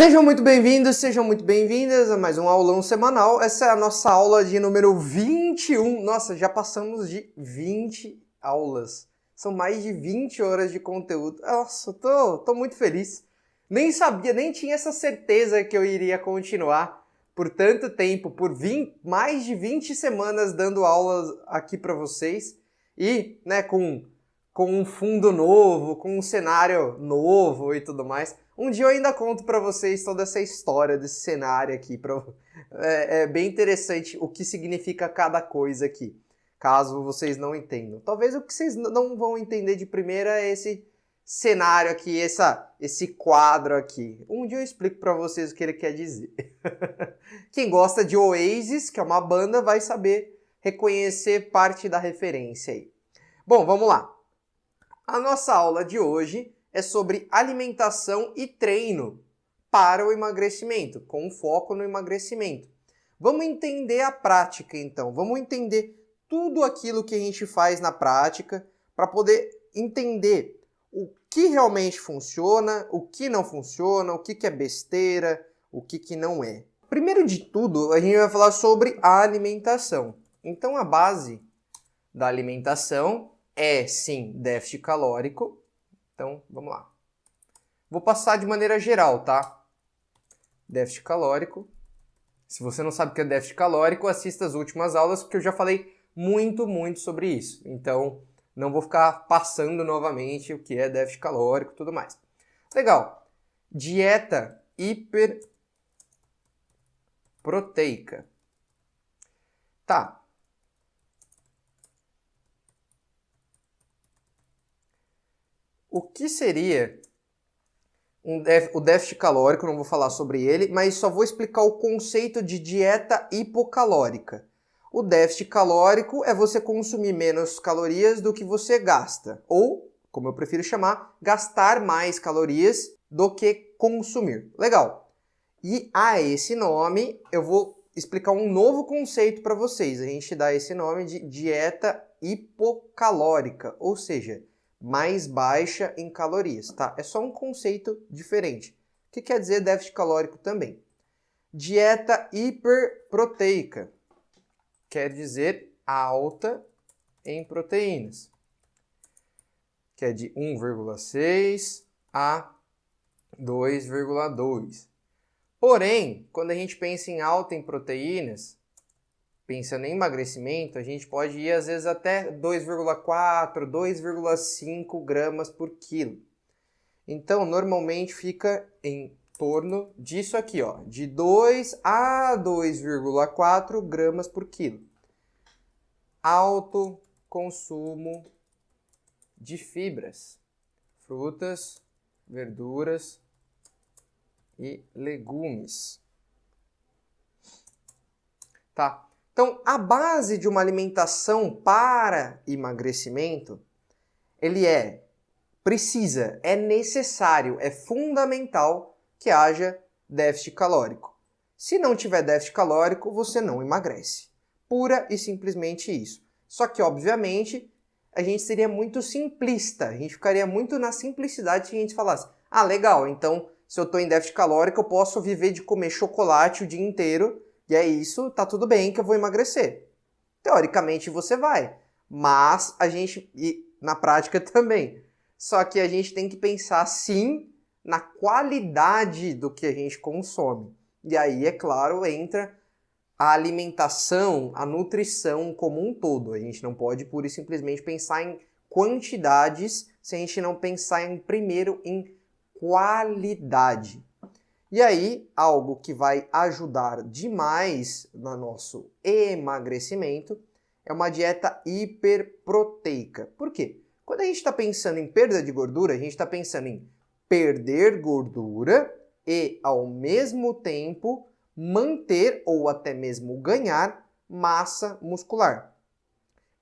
Sejam muito bem-vindos, sejam muito bem-vindas a mais um aulão semanal. Essa é a nossa aula de número 21. Nossa, já passamos de 20 aulas. São mais de 20 horas de conteúdo. Nossa, tô muito feliz. Nem sabia, nem tinha essa certeza que eu iria continuar por tanto tempo, por mais de 20 semanas dando aulas aqui para vocês. E, né, com um fundo novo, com um cenário novo e tudo mais. Um dia eu ainda conto para vocês toda essa história desse cenário aqui. É bem interessante o que significa cada coisa aqui, caso vocês não entendam. Talvez o que vocês não vão entender de primeira é esse cenário aqui, esse quadro aqui. Um dia eu explico para vocês o que ele quer dizer. Quem gosta de Oasis, que é uma banda, vai saber reconhecer parte da referência aí. Bom, vamos lá. A nossa aula de hoje é sobre alimentação e treino para o emagrecimento, com foco no emagrecimento. Vamos entender a prática, então. Vamos entender tudo aquilo que a gente faz na prática para poder entender o que realmente funciona, o que não funciona, o que é besteira, o que não é. Primeiro de tudo, a gente vai falar sobre a alimentação. Então, a base da alimentação é, sim, déficit calórico. Então, vamos lá. Vou passar de maneira geral, tá? Déficit calórico. Se você não sabe o que é déficit calórico, assista as últimas aulas, porque eu já falei muito sobre isso. Então, não vou ficar passando novamente o que é déficit calórico e tudo mais. Legal. Dieta hiperproteica. Tá. O que seria o déficit calórico? Não vou falar sobre ele, mas só vou explicar o conceito de dieta hipocalórica. O déficit calórico é você consumir menos calorias do que você gasta. Ou, como eu prefiro chamar, gastar mais calorias do que consumir. Legal. E a esse nome, eu vou explicar um novo conceito para vocês. A gente dá esse nome de dieta hipocalórica, ou seja, mais baixa em calorias, tá? É só um conceito diferente. O que quer dizer déficit calórico também? Dieta hiperproteica quer dizer alta em proteínas, que é de 1,6 a 2,2. Porém, quando a gente pensa em alta em proteínas, pensando em emagrecimento, a gente pode ir às vezes até 2,4, 2,5 gramas por quilo. Então, normalmente fica em torno disso aqui, ó, de 2 a 2,4 gramas por quilo. Alto consumo de fibras, frutas, verduras e legumes. Tá? Então, a base de uma alimentação para emagrecimento, ele é necessário, é fundamental que haja déficit calórico. Se não tiver déficit calórico, você não emagrece. Pura e simplesmente isso. Só que, obviamente, a gente seria muito simplista. A gente ficaria muito na simplicidade se a gente falasse: ah, legal, então se eu estou em déficit calórico, eu posso viver de comer chocolate o dia inteiro. E é isso, tá tudo bem que eu vou emagrecer. Teoricamente você vai, mas e na prática também. Só que a gente tem que pensar sim na qualidade do que a gente consome. E aí, é claro, entra a alimentação, a nutrição como um todo. A gente não pode pura e simplesmente pensar em quantidades se a gente não pensar primeiro em qualidade. E aí, algo que vai ajudar demais no nosso emagrecimento é uma dieta hiperproteica. Por quê? Quando a gente está pensando em perda de gordura, a gente está pensando em perder gordura e, ao mesmo tempo, manter ou até mesmo ganhar massa muscular.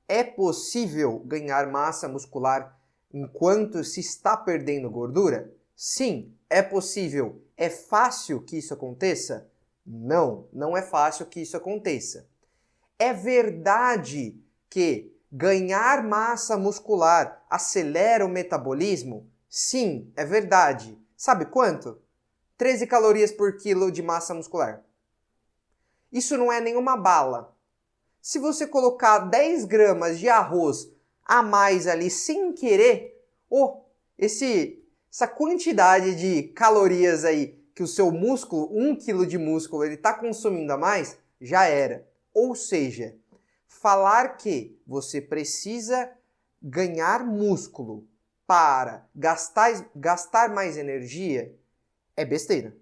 É possível ganhar massa muscular enquanto se está perdendo gordura? Sim, é possível. É fácil que isso aconteça? Não, não é fácil que isso aconteça. É verdade que ganhar massa muscular acelera o metabolismo? Sim, é verdade. Sabe quanto? 13 calorias por quilo de massa muscular. Isso não é nenhuma bala. Se você colocar 10 gramas de arroz a mais ali sem querer, essa quantidade de calorias aí que o seu músculo, 1 quilo de músculo, ele está consumindo a mais, já era. Ou seja, falar que você precisa ganhar músculo para gastar mais energia é besteira.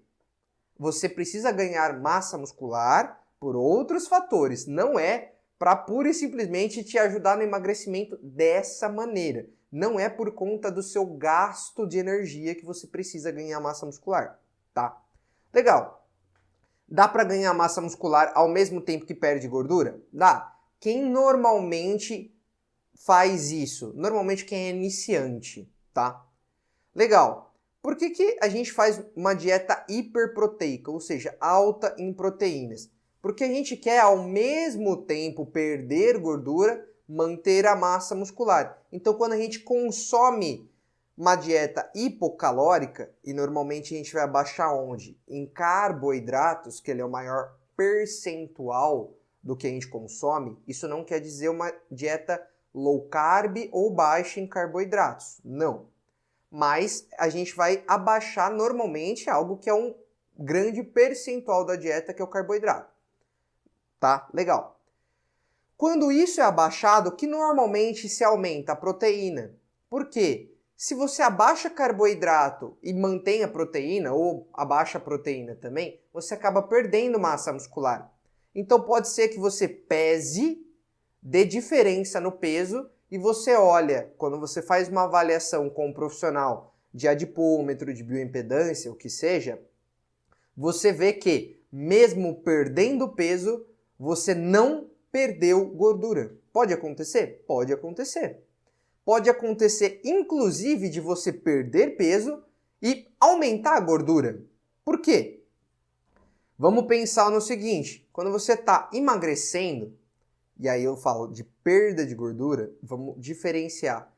Você precisa ganhar massa muscular por outros fatores, não é para pura e simplesmente te ajudar no emagrecimento dessa maneira. Não é por conta do seu gasto de energia que você precisa ganhar massa muscular, tá? Legal. Dá para ganhar massa muscular ao mesmo tempo que perde gordura? Dá. Quem normalmente faz isso? Normalmente quem é iniciante, tá? Legal. Por que a gente faz uma dieta hiperproteica, ou seja, alta em proteínas? Porque a gente quer ao mesmo tempo perder gordura, manter a massa muscular. Então quando a gente consome uma dieta hipocalórica, e normalmente a gente vai abaixar onde? Em carboidratos, que ele é o maior percentual do que a gente consome, isso não quer dizer uma dieta low carb ou baixa em carboidratos, não. Mas a gente vai abaixar normalmente algo que é um grande percentual da dieta, que é o carboidrato. Tá? Legal. Quando isso é abaixado, que normalmente se aumenta a proteína. Por quê? Se você abaixa carboidrato e mantém a proteína, ou abaixa a proteína também, você acaba perdendo massa muscular. Então pode ser que você pese, dê diferença no peso, e você olha, quando você faz uma avaliação com um profissional de adipômetro, de bioimpedância, o que seja, você vê que, mesmo perdendo peso, você não perdeu gordura. Pode acontecer? Pode acontecer. Pode acontecer, inclusive, de você perder peso e aumentar a gordura. Por quê? Vamos pensar no seguinte, quando você está emagrecendo, e aí eu falo de perda de gordura, vamos diferenciar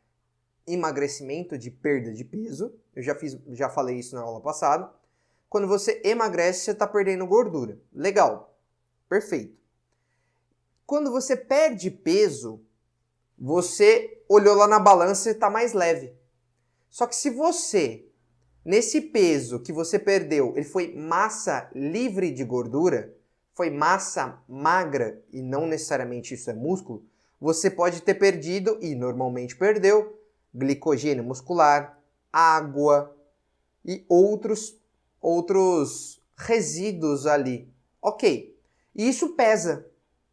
emagrecimento de perda de peso. Eu já falei isso na aula passada. Quando você emagrece, você está perdendo gordura. Legal, perfeito. Quando você perde peso, você olhou lá na balança e está mais leve. Só que se você, nesse peso que você perdeu, ele foi massa livre de gordura, foi massa magra, e não necessariamente isso é músculo, você pode ter perdido, e normalmente perdeu, glicogênio muscular, água e outros resíduos ali. Ok, e isso pesa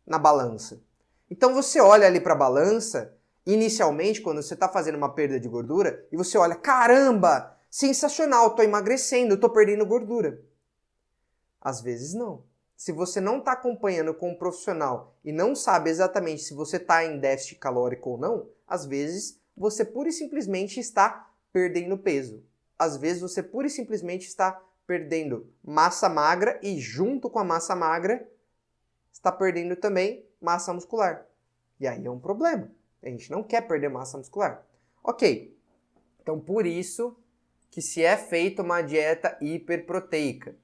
na balança. Então você olha ali para a balança, inicialmente, quando você está fazendo uma perda de gordura, e você olha, caramba, sensacional, estou emagrecendo, estou perdendo gordura. Às vezes não. Se você não está acompanhando com um profissional e não sabe exatamente se você está em déficit calórico ou não, às vezes você pura e simplesmente está perdendo peso. Às vezes você pura e simplesmente está perdendo massa magra e junto com a massa magra está perdendo também massa muscular. E aí é um problema. A gente não quer perder massa muscular. Ok, então por isso que se é feita uma dieta hiperproteica.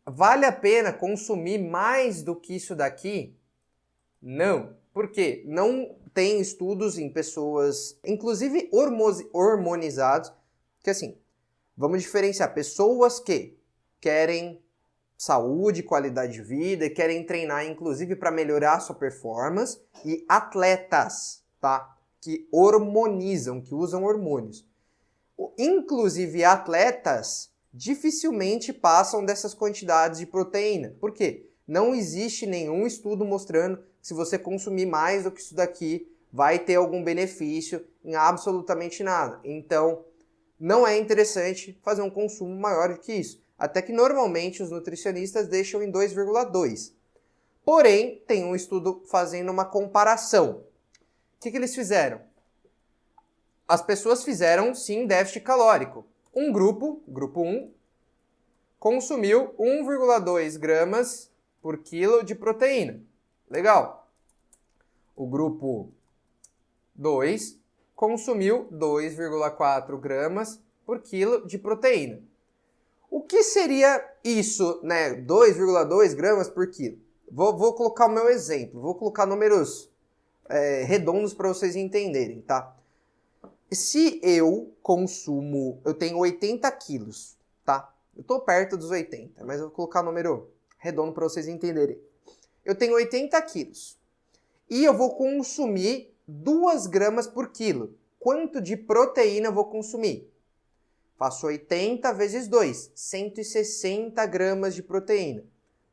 Vale a pena consumir mais do que isso daqui? Não. Por quê? Não tem estudos em pessoas, inclusive hormonizados, que assim, vamos diferenciar pessoas que querem saúde, qualidade de vida, querem treinar inclusive para melhorar a sua performance, e atletas, tá? Que hormonizam, que usam hormônios. Inclusive atletas dificilmente passam dessas quantidades de proteína. Por quê? Não existe nenhum estudo mostrando que se você consumir mais do que isso daqui, vai ter algum benefício em absolutamente nada. Então, não é interessante fazer um consumo maior do que isso. Até que normalmente os nutricionistas deixam em 2,2. Porém, tem um estudo fazendo uma comparação. O que eles fizeram? As pessoas fizeram, sim, déficit calórico. Um grupo 1, consumiu 1,2 gramas por quilo de proteína. Legal. O grupo 2 consumiu 2,4 gramas por quilo de proteína. O que seria isso, né? 2,2 gramas por quilo? Vou colocar o meu exemplo, vou colocar números redondos para vocês entenderem, tá? Se eu tenho 80 quilos, tá? Eu tô perto dos 80, mas eu vou colocar o número redondo para vocês entenderem. Eu tenho 80 quilos e eu vou consumir 2 gramas por quilo. Quanto de proteína eu vou consumir? Faço 80 vezes 2, 160 gramas de proteína.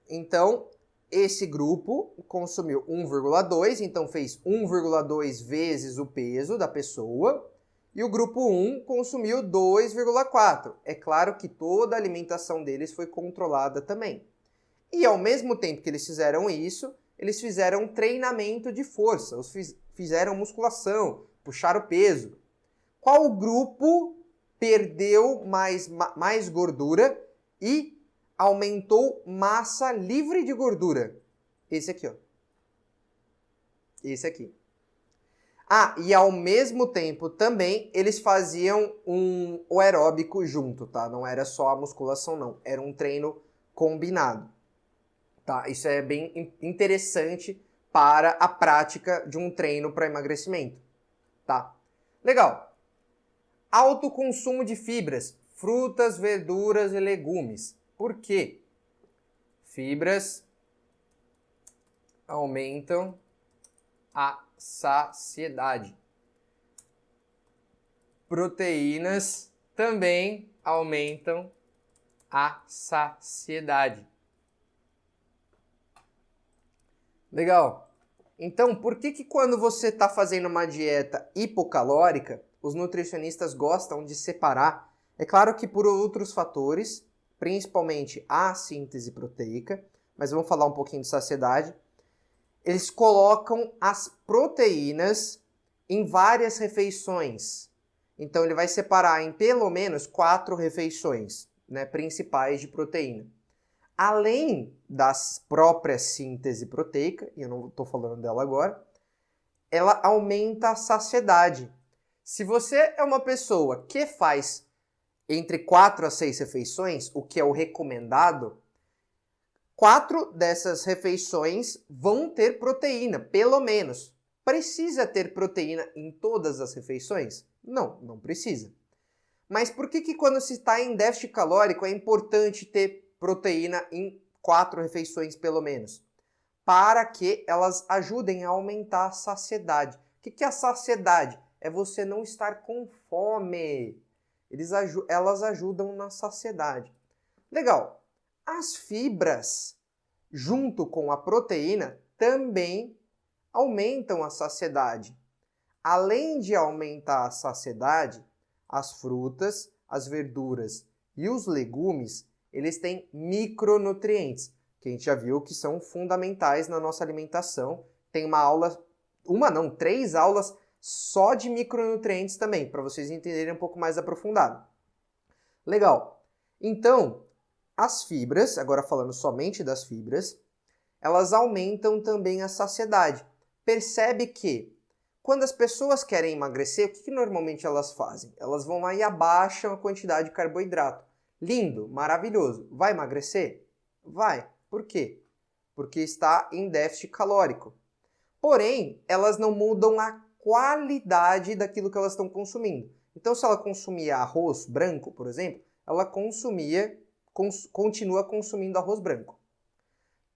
Então, esse grupo consumiu 1,2, então fez 1,2 vezes o peso da pessoa. E o grupo 1 consumiu 2,4. É claro que toda a alimentação deles foi controlada também. E ao mesmo tempo que eles fizeram isso, eles fizeram treinamento de força, fizeram musculação, puxaram peso. Qual grupo perdeu mais gordura e aumentou massa livre de gordura? Esse aqui, ó. Esse aqui. Ah, e ao mesmo tempo também eles faziam o aeróbico junto, tá? Não era só a musculação, não. Era um treino combinado. Tá? Isso é bem interessante para a prática de um treino para emagrecimento. Tá? Legal. Alto consumo de fibras, frutas, verduras e legumes. Por quê? Fibras aumentam a saciedade. Proteínas também aumentam a saciedade. Legal. Então, por que quando você está fazendo uma dieta hipocalórica, os nutricionistas gostam de separar? É claro que por outros fatores, principalmente a síntese proteica, mas vamos falar um pouquinho de saciedade. Eles colocam as proteínas em várias refeições. Então, ele vai separar em pelo menos 4 refeições, né, principais de proteína. Além da própria síntese proteica, e eu não estou falando dela agora, ela aumenta a saciedade. Se você é uma pessoa que faz entre 4 a 6 refeições, o que é o recomendado, 4 dessas refeições vão ter proteína, pelo menos. Precisa ter proteína em todas as refeições? Não, não precisa. Mas por que quando se está em déficit calórico é importante ter proteína em 4 refeições pelo menos? Para que elas ajudem a aumentar a saciedade. O que é a saciedade? É você não estar com fome. Elas ajudam na saciedade. Legal. As fibras, junto com a proteína, também aumentam a saciedade. Além de aumentar a saciedade, as frutas, as verduras e os legumes, eles têm micronutrientes, que a gente já viu que são fundamentais na nossa alimentação. Tem não, 3 aulas só de micronutrientes também, para vocês entenderem um pouco mais aprofundado. Legal. Então, as fibras, agora falando somente das fibras, elas aumentam também a saciedade. Percebe que quando as pessoas querem emagrecer, o que normalmente elas fazem? Elas vão lá e abaixam a quantidade de carboidrato. Lindo, maravilhoso. Vai emagrecer? Vai. Por quê? Porque está em déficit calórico. Porém, elas não mudam a qualidade daquilo que elas estão consumindo. Então, se ela consumia arroz branco, por exemplo, ela continua consumindo arroz branco.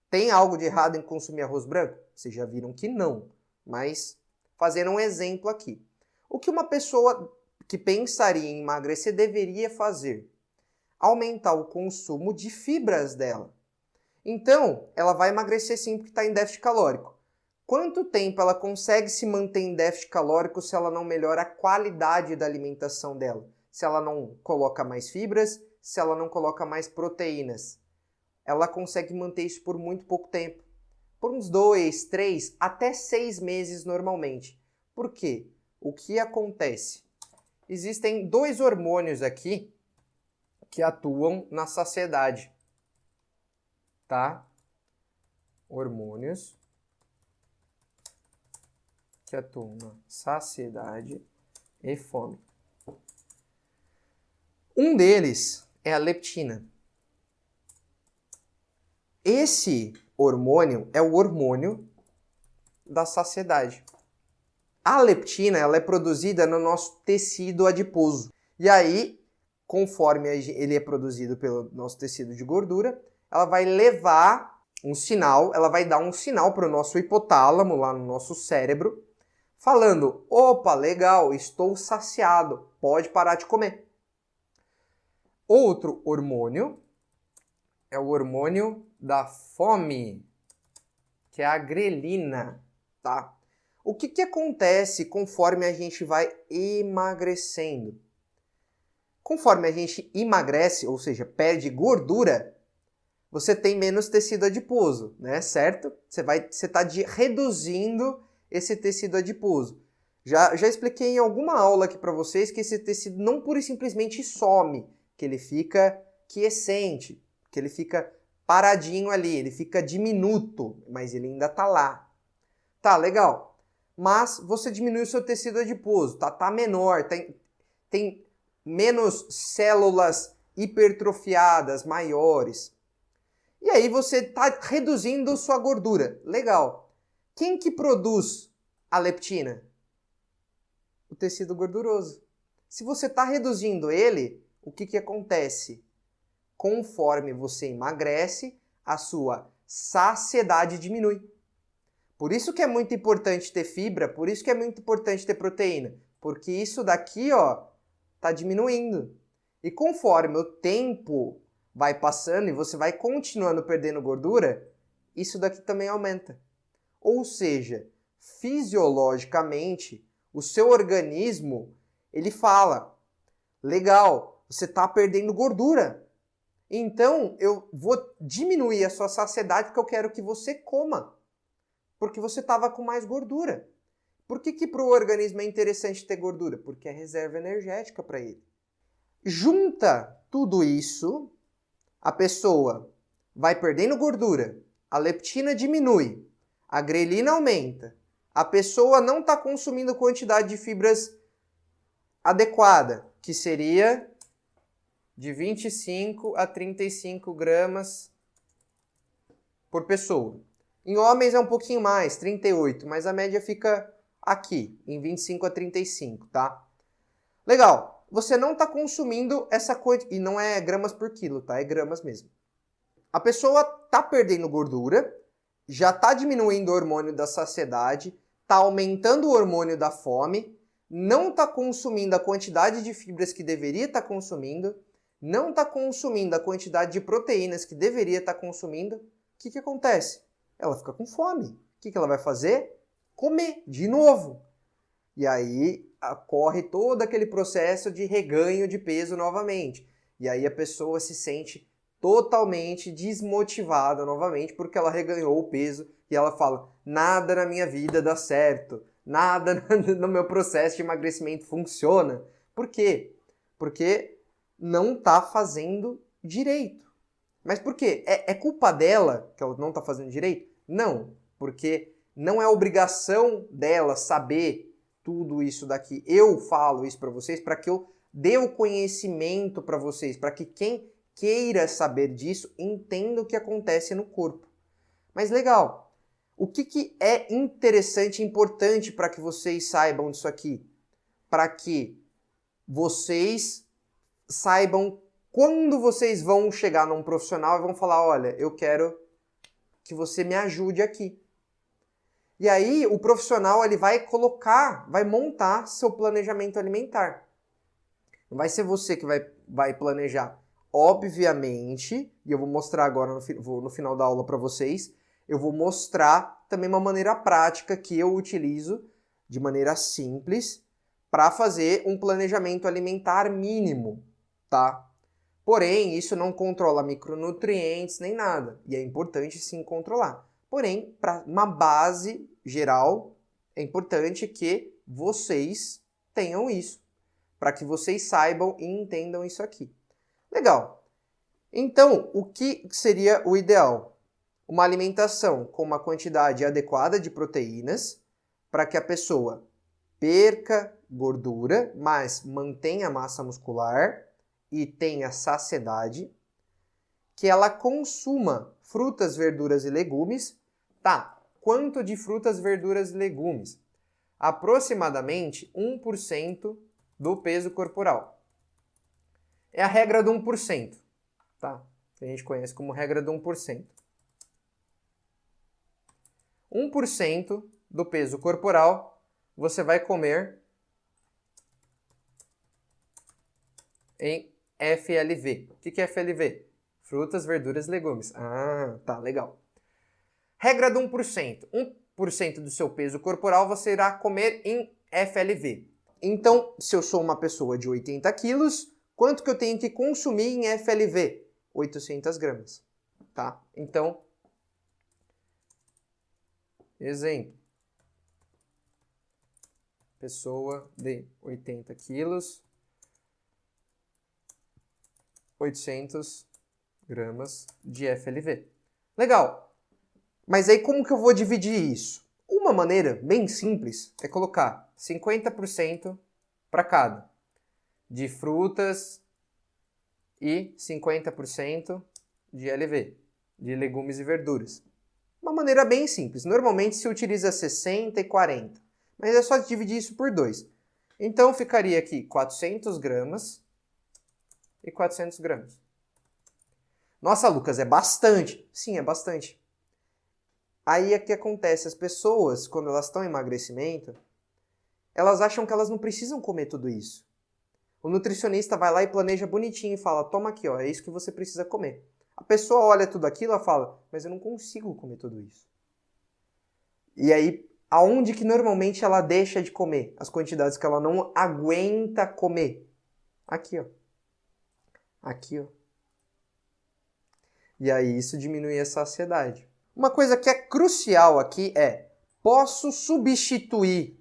Tem algo de errado em consumir arroz branco? Vocês já viram que não. Mas, fazendo um exemplo aqui. O que uma pessoa que pensaria em emagrecer deveria fazer? Aumentar o consumo de fibras dela. Então, ela vai emagrecer sim porque está em déficit calórico. Quanto tempo ela consegue se manter em déficit calórico se ela não melhora a qualidade da alimentação dela? Se ela não coloca mais fibras, se ela não coloca mais proteínas? Ela consegue manter isso por muito pouco tempo. Por uns 2, 3, até 6 meses normalmente. Por quê? O que acontece? Existem 2 hormônios aqui que atuam na saciedade. Tá? Hormônios que atuam na saciedade e fome. Um deles é a leptina. Esse hormônio é o hormônio da saciedade. A leptina, ela é produzida no nosso tecido adiposo. E aí, conforme ele é produzido pelo nosso tecido de gordura, ela vai levar um sinal, ela vai dar um sinal para o nosso hipotálamo, lá no nosso cérebro, falando, opa, legal, estou saciado, pode parar de comer. Outro hormônio é o hormônio da fome, que é a grelina, tá? O que acontece conforme a gente vai emagrecendo? Conforme a gente emagrece, ou seja, perde gordura, você tem menos tecido adiposo, né? Certo? Você está reduzindo esse tecido adiposo. Já expliquei em alguma aula aqui para vocês que esse tecido não pura e simplesmente some, que ele fica quiescente, que ele fica paradinho ali, ele fica diminuto, mas ele ainda está lá. Tá, legal. Mas você diminui o seu tecido adiposo, tá menor, tem menos células hipertrofiadas, maiores. E aí você está reduzindo sua gordura. Legal. Quem que produz a leptina? O tecido gorduroso. Se você está reduzindo ele, o que acontece? Conforme você emagrece, a sua saciedade diminui. Por isso que é muito importante ter fibra, por isso que é muito importante ter proteína, porque isso daqui, ó, tá diminuindo. E conforme o tempo vai passando e você vai continuando perdendo gordura, isso daqui também aumenta. Ou seja, fisiologicamente, o seu organismo, ele fala, legal, você tá perdendo gordura. Então, eu vou diminuir a sua saciedade porque eu quero que você coma. Porque você estava com mais gordura. Por que para o organismo é interessante ter gordura? Porque é reserva energética para ele. Junta tudo isso, a pessoa vai perdendo gordura, a leptina diminui, a grelina aumenta, a pessoa não está consumindo quantidade de fibras adequada, que seria de 25 a 35 gramas por pessoa. Em homens é um pouquinho mais, 38, mas a média fica aqui, em 25 a 35, tá? Legal, você não está consumindo essa coisa, e não é gramas por quilo, tá? É gramas mesmo. A pessoa está perdendo gordura, já está diminuindo o hormônio da saciedade, está aumentando o hormônio da fome, não está consumindo a quantidade de fibras que deveria estar consumindo, não está consumindo a quantidade de proteínas que deveria estar consumindo. O que acontece? Ela fica com fome. O que ela vai fazer? Comer de novo. E aí ocorre todo aquele processo de reganho de peso novamente. E aí a pessoa se sente totalmente desmotivada novamente porque ela reganhou o peso e ela fala, nada na minha vida dá certo, nada no meu processo de emagrecimento funciona. Por quê? Porque não está fazendo direito. Mas por quê? É culpa dela que ela não está fazendo direito? Não, porque não é obrigação dela saber tudo isso daqui. Eu falo isso para vocês para que eu dê o conhecimento para vocês, para que quem queira saber disso entenda o que acontece no corpo. Mas legal, o que é interessante e importante para que vocês saibam disso aqui? Para que vocês saibam quando vocês vão chegar num profissional e vão falar, olha, eu quero que você me ajude aqui. E aí o profissional ele vai montar seu planejamento alimentar. Não vai ser você que vai planejar. Obviamente, e eu vou mostrar agora no final da aula para vocês, eu vou mostrar também uma maneira prática que eu utilizo de maneira simples para fazer um planejamento alimentar mínimo, tá? Porém, isso não controla micronutrientes nem nada. E é importante sim controlar. Porém, para uma base geral, é importante que vocês tenham isso. Para que vocês saibam e entendam isso aqui. Legal. Então, o que seria o ideal? Uma alimentação com uma quantidade adequada de proteínas para que a pessoa perca gordura, mas mantenha a massa muscular e tenha saciedade, que ela consuma frutas, verduras e legumes. Tá, quanto de frutas, verduras e legumes? Aproximadamente 1% do peso corporal. É a regra do 1%, tá? Que a gente conhece como regra do 1%. 1% do peso corporal você vai comer em FLV. O que é FLV? Frutas, verduras e legumes. Ah, tá, legal. Regra do 1%. 1% do seu peso corporal você irá comer em FLV. Então, se eu sou uma pessoa de 80 quilos, quanto que eu tenho que consumir em FLV? 800 gramas, tá? Então, exemplo. Pessoa de 80 quilos, 800 gramas de FLV. Legal. Mas aí como que eu vou dividir isso? Uma maneira bem simples é colocar 50% para cada. De frutas e 50% de LV, de legumes e verduras. Uma maneira bem simples. Normalmente se utiliza 60 e 40, mas é só dividir isso por 2. Então ficaria aqui 400 gramas e 400 gramas. Nossa, Lucas, é bastante. Sim, é bastante. Aí é que acontece, as pessoas, quando elas estão em emagrecimento, elas acham que elas não precisam comer tudo isso. O nutricionista vai lá e planeja bonitinho e fala, toma aqui, ó, é isso que você precisa comer. A pessoa olha tudo aquilo e fala, mas eu não consigo comer tudo isso. E aí, aonde que normalmente ela deixa de comer? As quantidades que ela não aguenta comer. Aqui, ó. Aqui, ó. E aí isso diminui a saciedade. Uma coisa que é crucial aqui é, posso substituir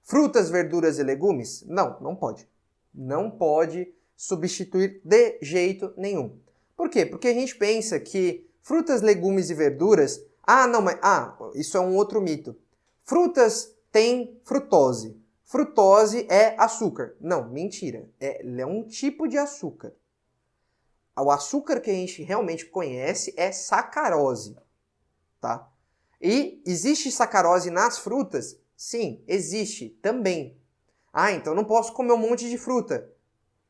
frutas, verduras e legumes? Não, não pode. Não pode substituir de jeito nenhum. Por quê? Porque a gente pensa que frutas, legumes e verduras... isso é um outro mito. Frutas têm frutose. Frutose é açúcar. Não, mentira. É um tipo de açúcar. O açúcar que a gente realmente conhece é sacarose, tá? E existe sacarose nas frutas? Sim, existe também. Ah, então não posso comer um monte de fruta.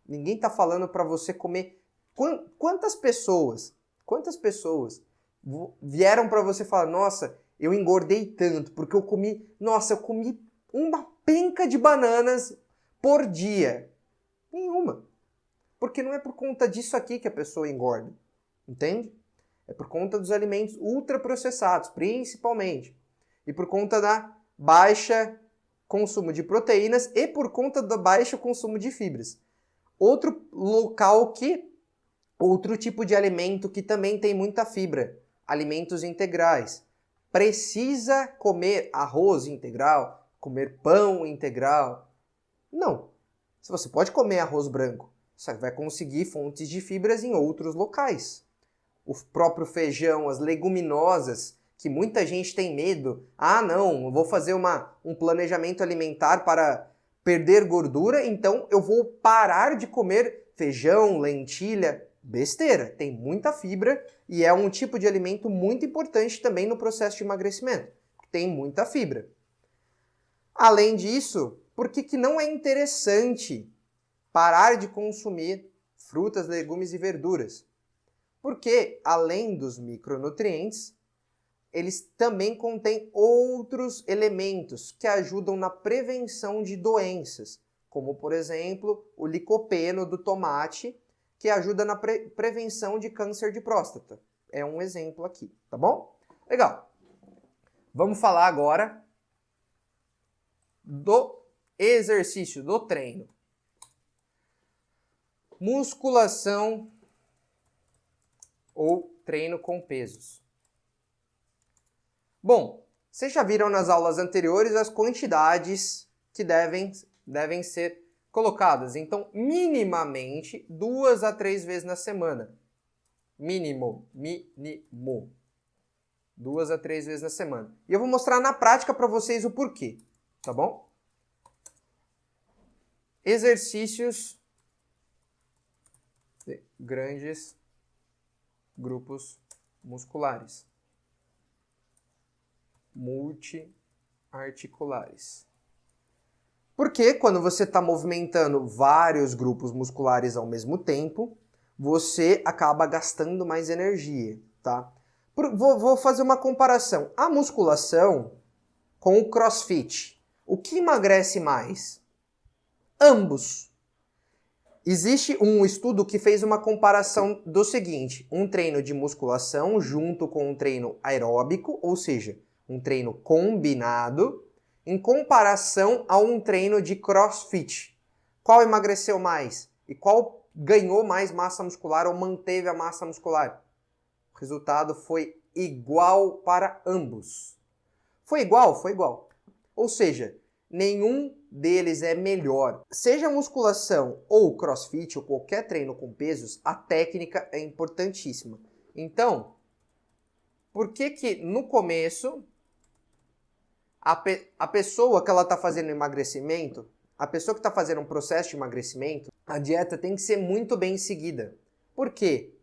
Ninguém está falando para você comer... Quantas pessoas vieram para você falar, nossa, eu engordei tanto porque eu comi uma penca de bananas por dia? Nenhuma. Porque não é por conta disso aqui que a pessoa engorda, entende? É por conta dos alimentos ultraprocessados, principalmente. E por conta da baixa consumo de proteínas e por conta do baixo consumo de fibras. Outro tipo de alimento que também tem muita fibra, alimentos integrais. Precisa comer arroz integral, comer pão integral? Não. Se você pode comer arroz branco, você vai conseguir fontes de fibras em outros locais. O próprio feijão, as leguminosas, que muita gente tem medo. Ah, não, eu vou fazer um planejamento alimentar para perder gordura, então eu vou parar de comer feijão, lentilha. Besteira, tem muita fibra e é um tipo de alimento muito importante também no processo de emagrecimento. Tem muita fibra. Além disso, por que não é interessante parar de consumir frutas, legumes e verduras? Porque, além dos micronutrientes, eles também contêm outros elementos que ajudam na prevenção de doenças, como, por exemplo, o licopeno do tomate, que ajuda na prevenção de câncer de próstata. É um exemplo aqui, tá bom? Legal. Vamos falar agora do exercício, do treino. Musculação ou treino com pesos. Bom, vocês já viram nas aulas anteriores as quantidades que devem ser colocadas. Então, minimamente, 2 a 3 vezes na semana. Mínimo. 2 a 3 vezes na semana. E eu vou mostrar na prática para vocês o porquê, tá bom? Exercícios de grandes grupos musculares multiarticulares. Porque quando você está movimentando vários grupos musculares ao mesmo tempo, você acaba gastando mais energia, tá? Vou fazer uma comparação. A musculação com o CrossFit. O que emagrece mais? Ambos. Existe um estudo que fez uma comparação do seguinte: um treino de musculação junto com um treino aeróbico, ou seja, um treino combinado, em comparação a um treino de CrossFit. Qual emagreceu mais? E qual ganhou mais massa muscular ou manteve a massa muscular? O resultado foi igual para ambos. Foi igual? Foi igual. Ou seja, nenhum deles é melhor. Seja musculação ou CrossFit ou qualquer treino com pesos, a técnica é importantíssima. Então, por que no começo a pessoa que ela está fazendo emagrecimento, a pessoa que está fazendo um processo de emagrecimento, a dieta tem que ser muito bem seguida. Por quê?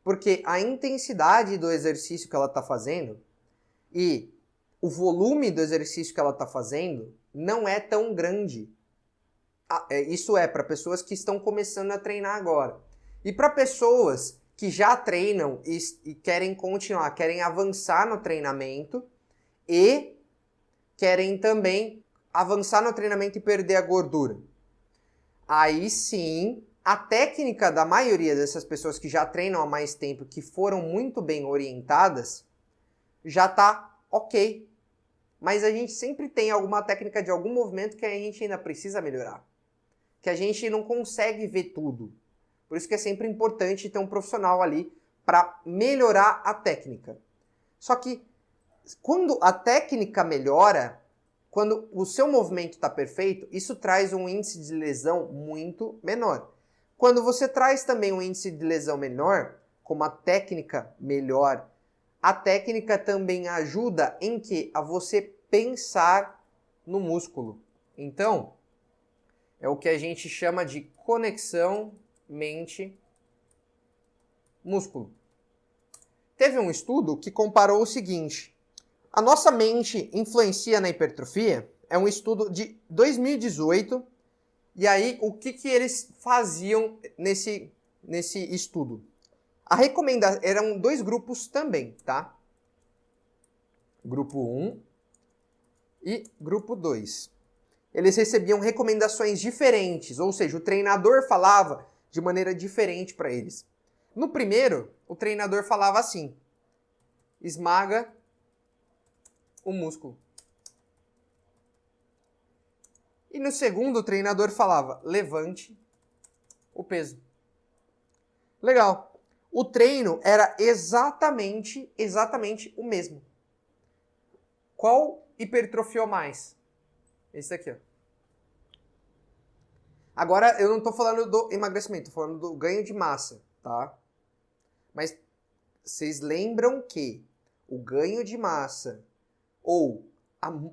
Porque a intensidade do exercício que ela está fazendo e o volume do exercício que ela está fazendo não é tão grande. Isso é para pessoas que estão começando a treinar agora. E para pessoas que já treinam e querem continuar, querem avançar no treinamento e querem também avançar no treinamento e perder a gordura. Aí sim, a técnica da maioria dessas pessoas que já treinam há mais tempo, que foram muito bem orientadas, já está ok. Mas a gente sempre tem alguma técnica de algum movimento que a gente ainda precisa melhorar. Que a gente não consegue ver tudo. Por isso que é sempre importante ter um profissional ali para melhorar a técnica. Só que quando a técnica melhora, quando o seu movimento está perfeito, isso traz um índice de lesão muito menor. Quando você traz também um índice de lesão menor, com uma técnica melhor, a técnica também ajuda em que? A você pensar no músculo. Então, é o que a gente chama de conexão mente-músculo. Teve um estudo que comparou o seguinte: a nossa mente influencia na hipertrofia? É um estudo de 2018. E aí, o que eles faziam nesse estudo? Eram dois grupos também, tá? Grupo 1 e grupo 2. Eles recebiam recomendações diferentes, ou seja, o treinador falava de maneira diferente para eles. No primeiro, o treinador falava assim: esmaga o músculo. E no segundo, o treinador falava: levante o peso. Legal. O treino era exatamente o mesmo. Qual hipertrofiou mais? Esse daqui, ó. Agora, eu não estou falando do emagrecimento, estou falando do ganho de massa, tá? Mas vocês lembram que o ganho de massa ou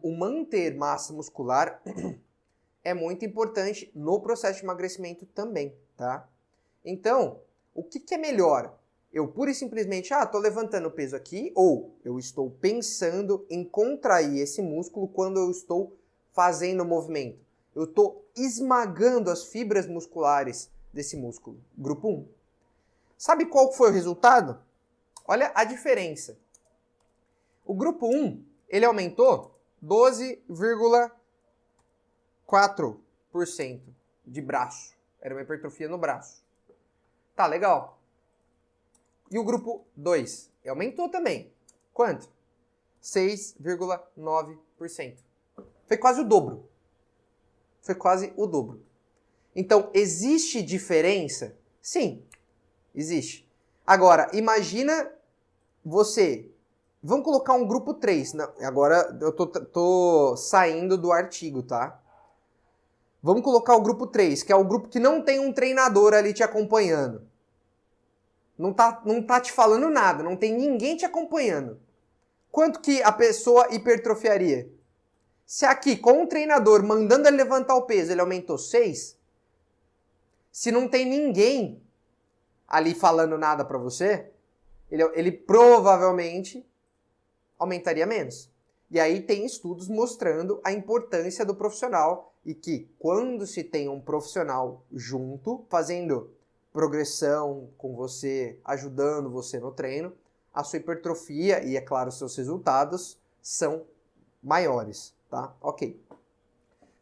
o manter massa muscular é muito importante no processo de emagrecimento também, tá? Então, o que é melhor? Eu pura e simplesmente, estou levantando o peso aqui, ou eu estou pensando em contrair esse músculo quando eu estou fazendo o movimento. Eu estou esmagando as fibras musculares desse músculo. Grupo 1. Sabe qual foi o resultado? Olha a diferença. O grupo 1, ele aumentou 12,4% de braço. Era uma hipertrofia no braço. Tá, legal. E o grupo 2? Aumentou também. Quanto? 6,9%. Foi quase o dobro. Foi quase o dobro. Então, existe diferença? Sim, existe. Agora, imagina você... Vamos colocar um grupo 3. Não, agora eu tô saindo do artigo, tá? Vamos colocar o grupo 3, que é o grupo que não tem um treinador ali te acompanhando. Não tá te falando nada, não tem ninguém te acompanhando. Quanto que a pessoa hipertrofiaria? Se aqui, com um treinador mandando ele levantar o peso, ele aumentou 6, se não tem ninguém ali falando nada pra você, ele provavelmente aumentaria menos. E aí tem estudos mostrando a importância do profissional e que quando se tem um profissional junto, fazendo progressão com você, ajudando você no treino, a sua hipertrofia e, é claro, seus resultados são maiores, tá? Ok.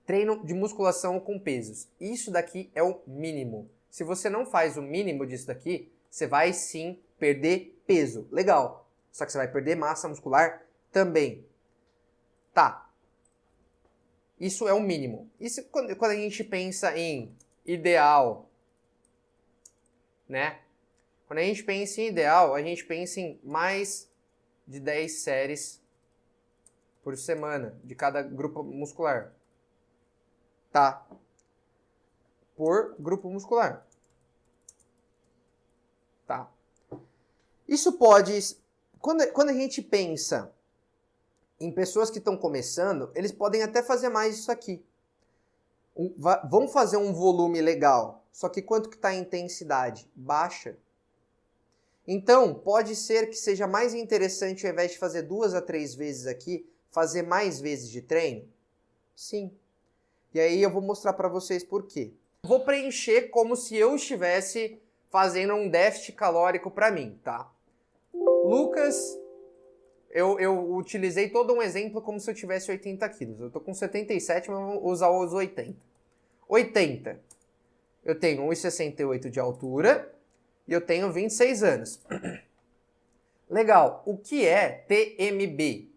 Treino de musculação com pesos. Isso daqui é o mínimo. Se você não faz o mínimo disso daqui, você vai sim perder peso. Legal. Só que você vai perder massa muscular também. Tá. Isso é o mínimo. Isso quando a gente pensa em ideal, né? Quando a gente pensa em ideal, a gente pensa em mais de 10 séries por semana de cada grupo muscular. Tá? Por grupo muscular. Tá? Isso pode... Quando a gente pensa em pessoas que estão começando, eles podem até fazer mais isso aqui. Vão fazer um volume legal, só que quanto que está a intensidade? Baixa. Então, pode ser que seja mais interessante, ao invés de fazer 2 a 3 vezes aqui, fazer mais vezes de treino? Sim. E aí eu vou mostrar para vocês por quê. Vou preencher como se eu estivesse fazendo um déficit calórico para mim, tá? Lucas, eu utilizei todo um exemplo como se eu tivesse 80 quilos. Eu tô com 77, mas vou usar os 80. 80. Eu tenho 1,68 de altura e eu tenho 26 anos. Legal. O que é TMB?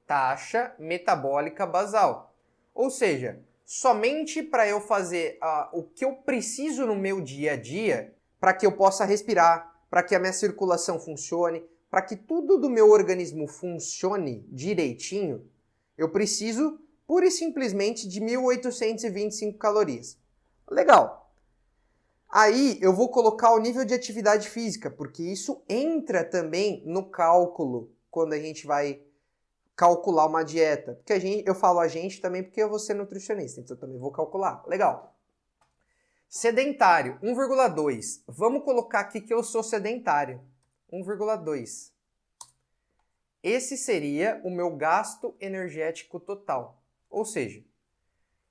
Taxa metabólica basal. Ou seja, somente para eu fazer o que eu preciso no meu dia a dia, para que eu possa respirar, para que a minha circulação funcione, para que tudo do meu organismo funcione direitinho, eu preciso pura e simplesmente de 1.825 calorias. Legal. Aí eu vou colocar o nível de atividade física, porque isso entra também no cálculo quando a gente vai calcular uma dieta. Porque eu falo a gente também porque eu vou ser nutricionista, então eu também vou calcular. Legal. Sedentário, 1,2. Vamos colocar aqui que eu sou sedentário. 1,2. Esse seria o meu gasto energético total. Ou seja,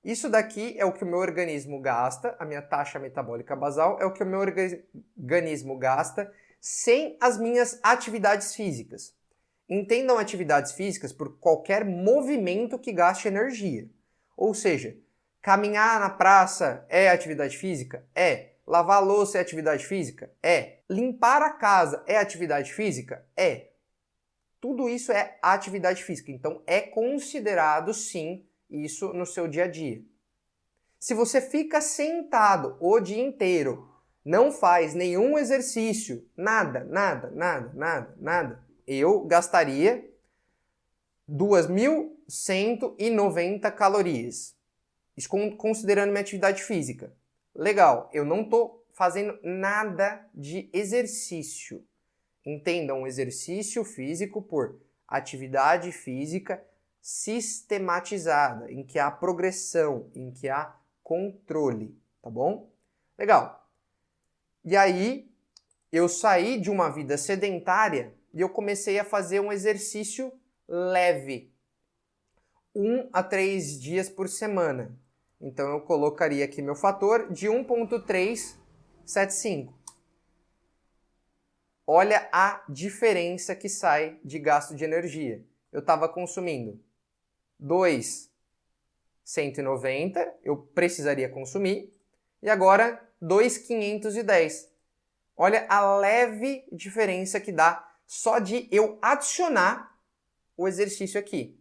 isso daqui é o que o meu organismo gasta, a minha taxa metabólica basal é o que o meu organismo gasta sem as minhas atividades físicas. Entendam atividades físicas por qualquer movimento que gaste energia. Ou seja, caminhar na praça é atividade física? É. Lavar a louça é atividade física? É. Limpar a casa é atividade física? É. Tudo isso é atividade física. Então é considerado sim isso no seu dia a dia. Se você fica sentado o dia inteiro, não faz nenhum exercício, nada, eu gastaria 2.190 calorias. Isso considerando minha atividade física. Legal, eu não estou fazendo nada de exercício. Entendam, exercício físico por atividade física sistematizada, em que há progressão, em que há controle, tá bom? Legal. E aí, eu saí de uma vida sedentária e eu comecei a fazer um exercício leve. 1 a 3 dias por semana. Então, eu colocaria aqui meu fator de 1,375. Olha a diferença que sai de gasto de energia. Eu estava consumindo 2.190, eu precisaria consumir, e agora 2.510. Olha a leve diferença que dá só de eu adicionar o exercício aqui.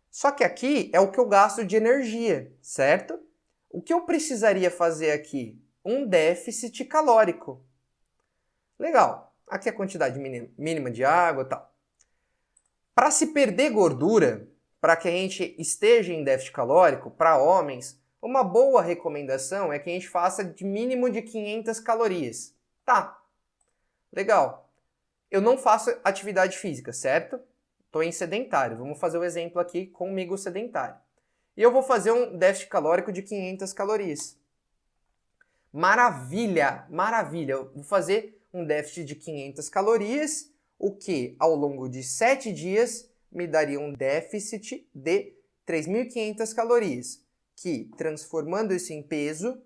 Só que aqui é o que eu gasto de energia, certo? O que eu precisaria fazer aqui? Um déficit calórico. Legal. Aqui é a quantidade mínima de água e tal. Para se perder gordura, para que a gente esteja em déficit calórico, para homens, uma boa recomendação é que a gente faça de mínimo de 500 calorias. Tá. Legal. Eu não faço atividade física, certo? Estou em sedentário. Vamos fazer o exemplo aqui comigo sedentário. E eu vou fazer um déficit calórico de 500 calorias. Maravilha! Maravilha! Eu vou fazer um déficit de 500 calorias, o que ao longo de 7 dias me daria um déficit de 3.500 calorias, que transformando isso em peso,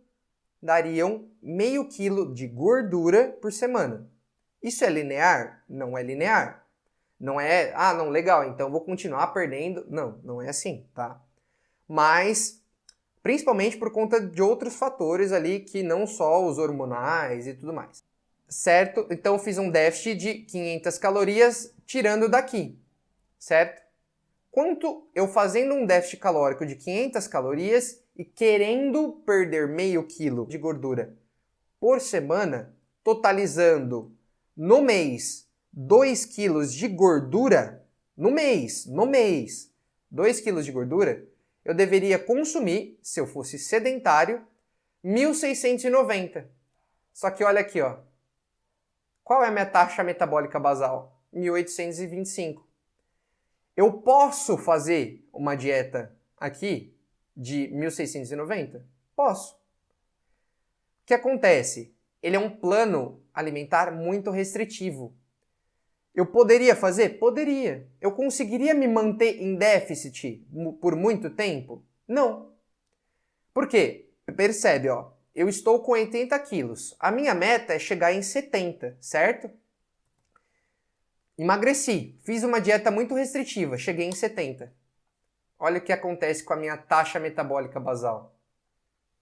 dariam meio quilo de gordura por semana. Isso é linear? Não é linear. Não é, não, legal, então vou continuar perdendo. Não, não é assim, tá? Mas, principalmente por conta de outros fatores ali que não só os hormonais e tudo mais. Certo? Então eu fiz um déficit de 500 calorias tirando daqui, certo? Quanto eu fazendo um déficit calórico de 500 calorias e querendo perder meio quilo de gordura por semana, totalizando no mês 2 quilos de gordura, no mês, 2 quilos de gordura, eu deveria consumir, se eu fosse sedentário, 1.690. Só que olha aqui, ó. Qual é a minha taxa metabólica basal? 1.825. Eu posso fazer uma dieta aqui de 1.690? Posso. O que acontece? Ele é um plano alimentar muito restritivo. Eu poderia fazer? Poderia. Eu conseguiria me manter em déficit por muito tempo? Não. Por quê? Percebe, ó. Eu estou com 80 quilos. A minha meta é chegar em 70, certo? Emagreci. Fiz uma dieta muito restritiva. Cheguei em 70. Olha o que acontece com a minha taxa metabólica basal,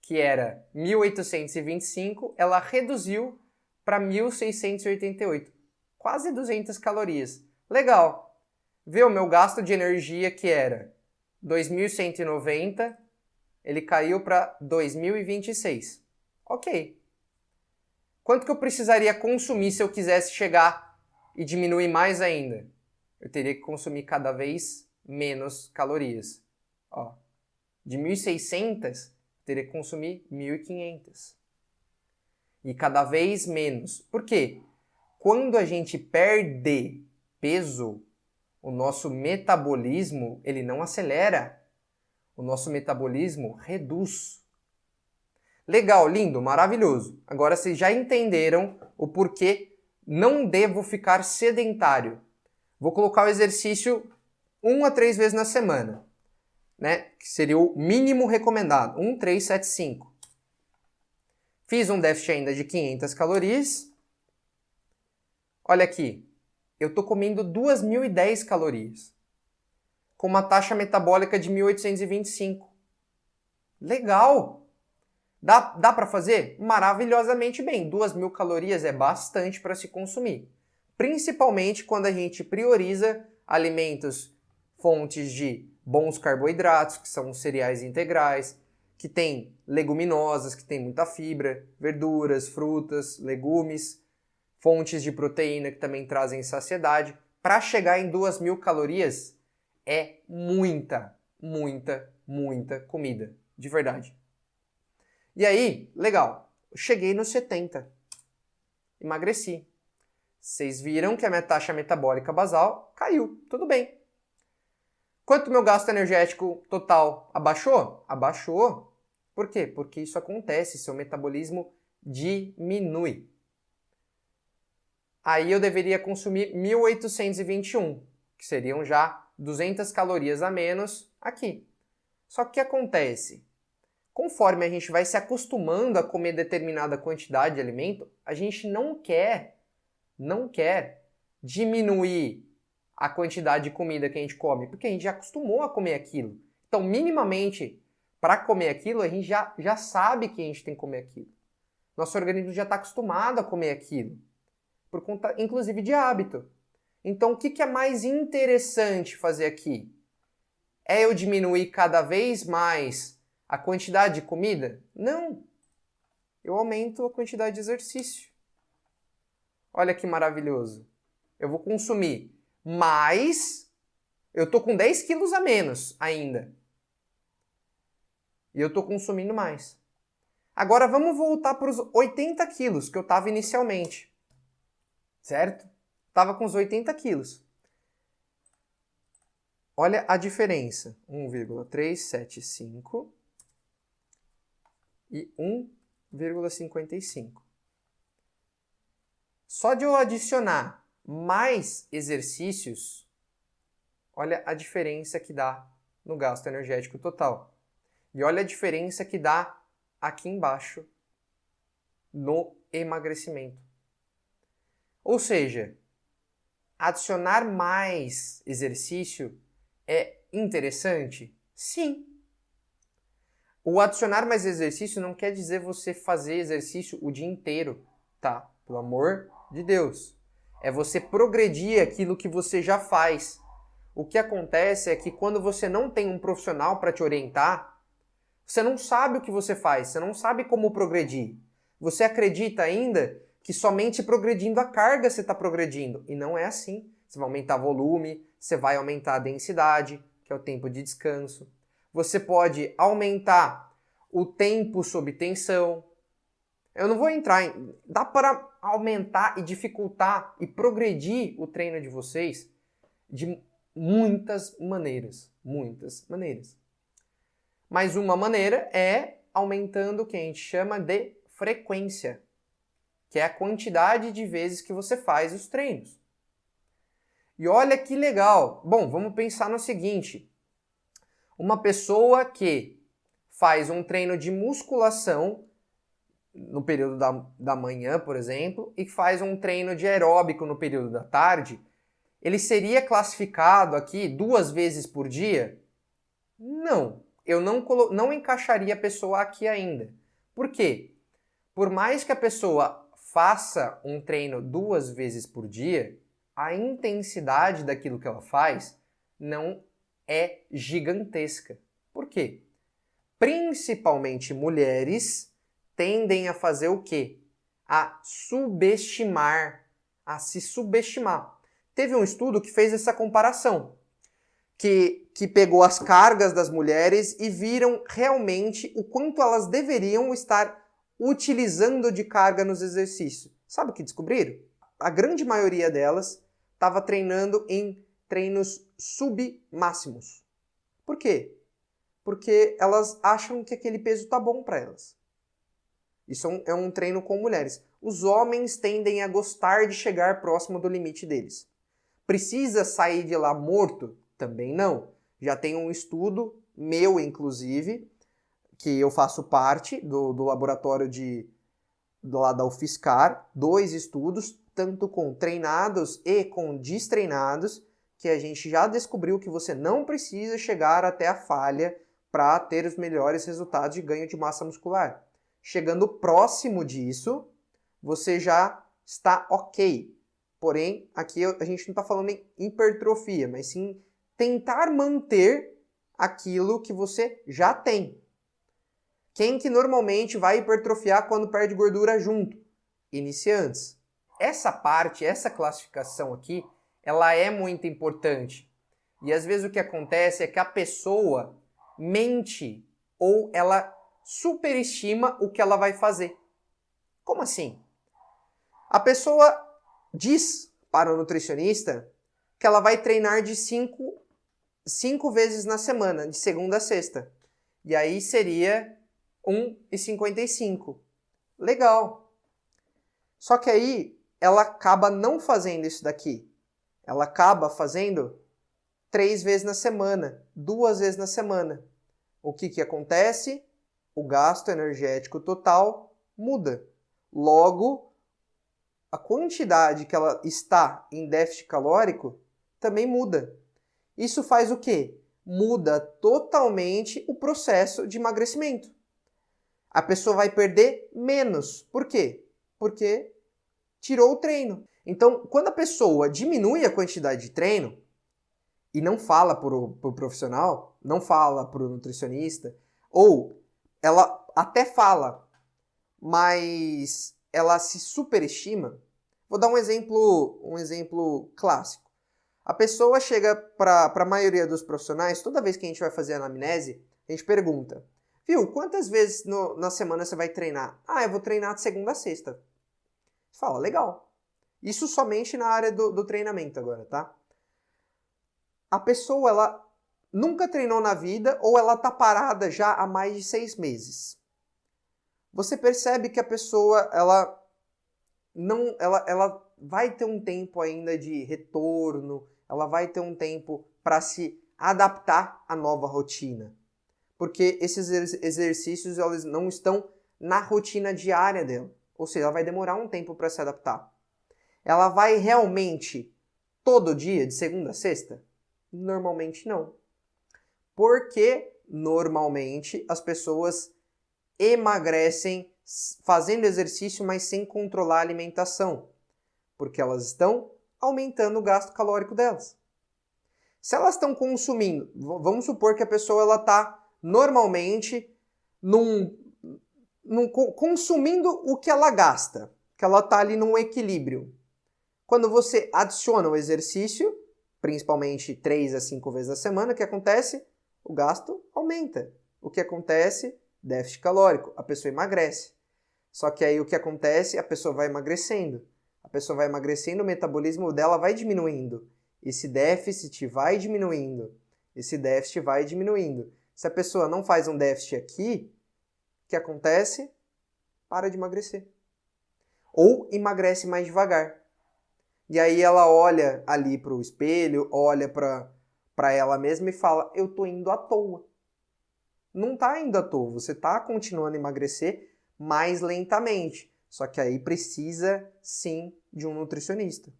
que era 1.825, ela reduziu para 1.688. Quase 200 calorias. Legal. Vê o meu gasto de energia, que era 2.190, ele caiu para 2.026. Ok. Quanto que eu precisaria consumir se eu quisesse chegar e diminuir mais ainda? Eu teria que consumir cada vez menos calorias. Ó, de 1.600, eu teria que consumir 1.500. E cada vez menos. Por quê? Quando a gente perde peso, o nosso metabolismo ele não acelera. O nosso metabolismo reduz. Legal, lindo, maravilhoso. Agora vocês já entenderam o porquê não devo ficar sedentário. Vou colocar o exercício 1 a 3 vezes na semana, né? Que seria o mínimo recomendado, 1, 3, 7, 5. Fiz um déficit ainda de 500 calorias. Olha aqui, eu estou comendo 2.010 calorias, com uma taxa metabólica de 1.825. Legal! Dá para fazer? Maravilhosamente bem. 2.000 calorias é bastante para se consumir. Principalmente quando a gente prioriza alimentos, fontes de bons carboidratos, que são os cereais integrais, que tem leguminosas, que tem muita fibra, verduras, frutas, legumes, fontes de proteína que também trazem saciedade. Para chegar em 2.000 calorias é muita, muita, muita comida, de verdade. E aí, legal, eu cheguei nos 70, emagreci. Vocês viram que a minha taxa metabólica basal caiu, tudo bem. Quanto meu gasto energético total abaixou? Abaixou. Por quê? Porque isso acontece, seu metabolismo diminui. Aí eu deveria consumir 1.821, que seriam já 200 calorias a menos aqui. Só que o que acontece? Conforme a gente vai se acostumando a comer determinada quantidade de alimento, a gente não quer diminuir a quantidade de comida que a gente come, porque a gente já acostumou a comer aquilo. Então, minimamente, para comer aquilo, a gente já sabe que a gente tem que comer aquilo. Nosso organismo já está acostumado a comer aquilo, por conta, inclusive, de hábito. Então, o que é mais interessante fazer aqui? É eu diminuir cada vez mais a quantidade de comida? Não. Eu aumento a quantidade de exercício. Olha que maravilhoso. Eu vou consumir mais. Eu estou com 10 quilos a menos ainda. E eu estou consumindo mais. Agora vamos voltar para os 80 quilos que eu estava inicialmente. Certo? Estava com os 80 quilos. Olha a diferença. 1,375 e 1,55. Só de eu adicionar mais exercícios, olha a diferença que dá no gasto energético total. E olha a diferença que dá aqui embaixo no emagrecimento. Ou seja, adicionar mais exercício é interessante? Sim. O adicionar mais exercício não quer dizer você fazer exercício o dia inteiro, tá? Pelo amor de Deus. É você progredir aquilo que você já faz. O que acontece é que quando você não tem um profissional para te orientar, você não sabe o que você faz, você não sabe como progredir. Você acredita ainda que somente progredindo a carga você está progredindo. E não é assim. Você vai aumentar volume, você vai aumentar a densidade, que é o tempo de descanso. Você pode aumentar o tempo sob tensão. Eu não vou entrar em... Dá para aumentar e dificultar e progredir o treino de vocês de muitas maneiras. Muitas maneiras. Mas uma maneira é aumentando o que a gente chama de frequência, que é a quantidade de vezes que você faz os treinos. E olha que legal. Bom, vamos pensar no seguinte. Uma pessoa que faz um treino de musculação no período da manhã, por exemplo, e faz um treino de aeróbico no período da tarde, ele seria classificado aqui 2 vezes por dia? Não. Eu não encaixaria a pessoa aqui ainda. Por quê? Por mais que a pessoa faça um treino 2 vezes por dia, a intensidade daquilo que ela faz não é gigantesca. Por quê? Principalmente mulheres tendem a fazer o quê? A subestimar, a se subestimar. Teve um estudo que fez essa comparação, que pegou as cargas das mulheres e viram realmente o quanto elas deveriam estar utilizando de carga nos exercícios. Sabe o que descobriram? A grande maioria delas estava treinando em treinos submáximos. Por quê? Porque elas acham que aquele peso está bom para elas. Isso é um treino com mulheres. Os homens tendem a gostar de chegar próximo do limite deles. Precisa sair de lá morto? Também não. Já tem um estudo, meu inclusive, que eu faço parte do laboratório lá da UFSCar, 2 estudos, tanto com treinados e com destreinados, que a gente já descobriu que você não precisa chegar até a falha para ter os melhores resultados de ganho de massa muscular. Chegando próximo disso, você já está ok. Porém, aqui a gente não está falando em hipertrofia, mas sim tentar manter aquilo que você já tem. Quem que normalmente vai hipertrofiar quando perde gordura junto? Iniciantes. Essa parte, essa classificação aqui, ela é muito importante. E às vezes o que acontece é que a pessoa mente ou ela superestima o que ela vai fazer. Como assim? A pessoa diz para o nutricionista que ela vai treinar de 5 vezes na semana, de segunda a sexta. E aí seria 1,55. Legal. Só que aí ela acaba não fazendo isso daqui. Ela acaba fazendo 3 vezes na semana, 2 vezes na semana. O que acontece? O gasto energético total muda. Logo, a quantidade que ela está em déficit calórico também muda. Isso faz o quê? Muda totalmente o processo de emagrecimento. A pessoa vai perder menos. Por quê? Porque tirou o treino. Então, quando a pessoa diminui a quantidade de treino e não fala para o profissional, não fala para o nutricionista, ou ela até fala, mas ela se superestima. Vou dar um exemplo clássico. A pessoa chega para a maioria dos profissionais, toda vez que a gente vai fazer a anamnese, a gente pergunta: viu, quantas vezes na semana você vai treinar? Ah, eu vou treinar de segunda a sexta. Você fala, legal. Isso somente na área do treinamento agora, tá? A pessoa, ela nunca treinou na vida ou ela tá parada já há mais de 6 meses. Você percebe que a pessoa, ela ela vai ter um tempo ainda de retorno, ela vai ter um tempo para se adaptar à nova rotina. Porque esses exercícios eles não estão na rotina diária dela. Ou seja, ela vai demorar um tempo para se adaptar. Ela vai realmente todo dia, de segunda a sexta? Normalmente não. Porque normalmente as pessoas emagrecem fazendo exercício, mas sem controlar a alimentação. Porque elas estão aumentando o gasto calórico delas. Se elas estão consumindo, vamos supor que a pessoa está normalmente consumindo o que ela gasta, que ela está ali num equilíbrio. Quando você adiciona o exercício, principalmente 3 a 5 vezes na semana, o que acontece? O gasto aumenta. O que acontece? Déficit calórico. A pessoa emagrece. Só que aí o que acontece? A pessoa vai emagrecendo. A pessoa vai emagrecendo, o metabolismo dela vai diminuindo. Esse déficit vai diminuindo. Esse déficit vai diminuindo. Se a pessoa não faz um déficit aqui, o que acontece? Para de emagrecer. Ou emagrece mais devagar. E aí ela olha ali para o espelho, olha para ela mesma e fala, eu tô indo à toa. Não tá indo à toa, você tá continuando a emagrecer mais lentamente. Só que aí precisa, sim, de um nutricionista.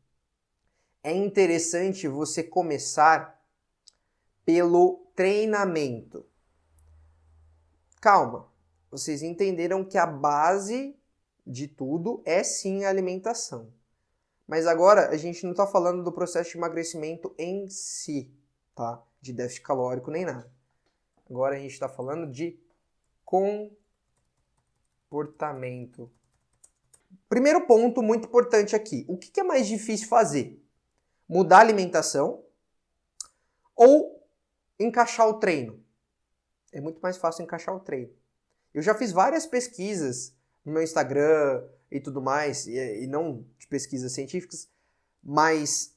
É interessante você começar pelo treinamento. Calma, vocês entenderam que a base de tudo é sim a alimentação. Mas agora a gente não está falando do processo de emagrecimento em si, tá? De déficit calórico nem nada. Agora a gente está falando de comportamento. Primeiro ponto muito importante aqui. O que é mais difícil fazer? Mudar a alimentação ou encaixar o treino? É muito mais fácil encaixar o treino. Eu já fiz várias pesquisas no meu Instagram e tudo mais, e não de pesquisas científicas, mas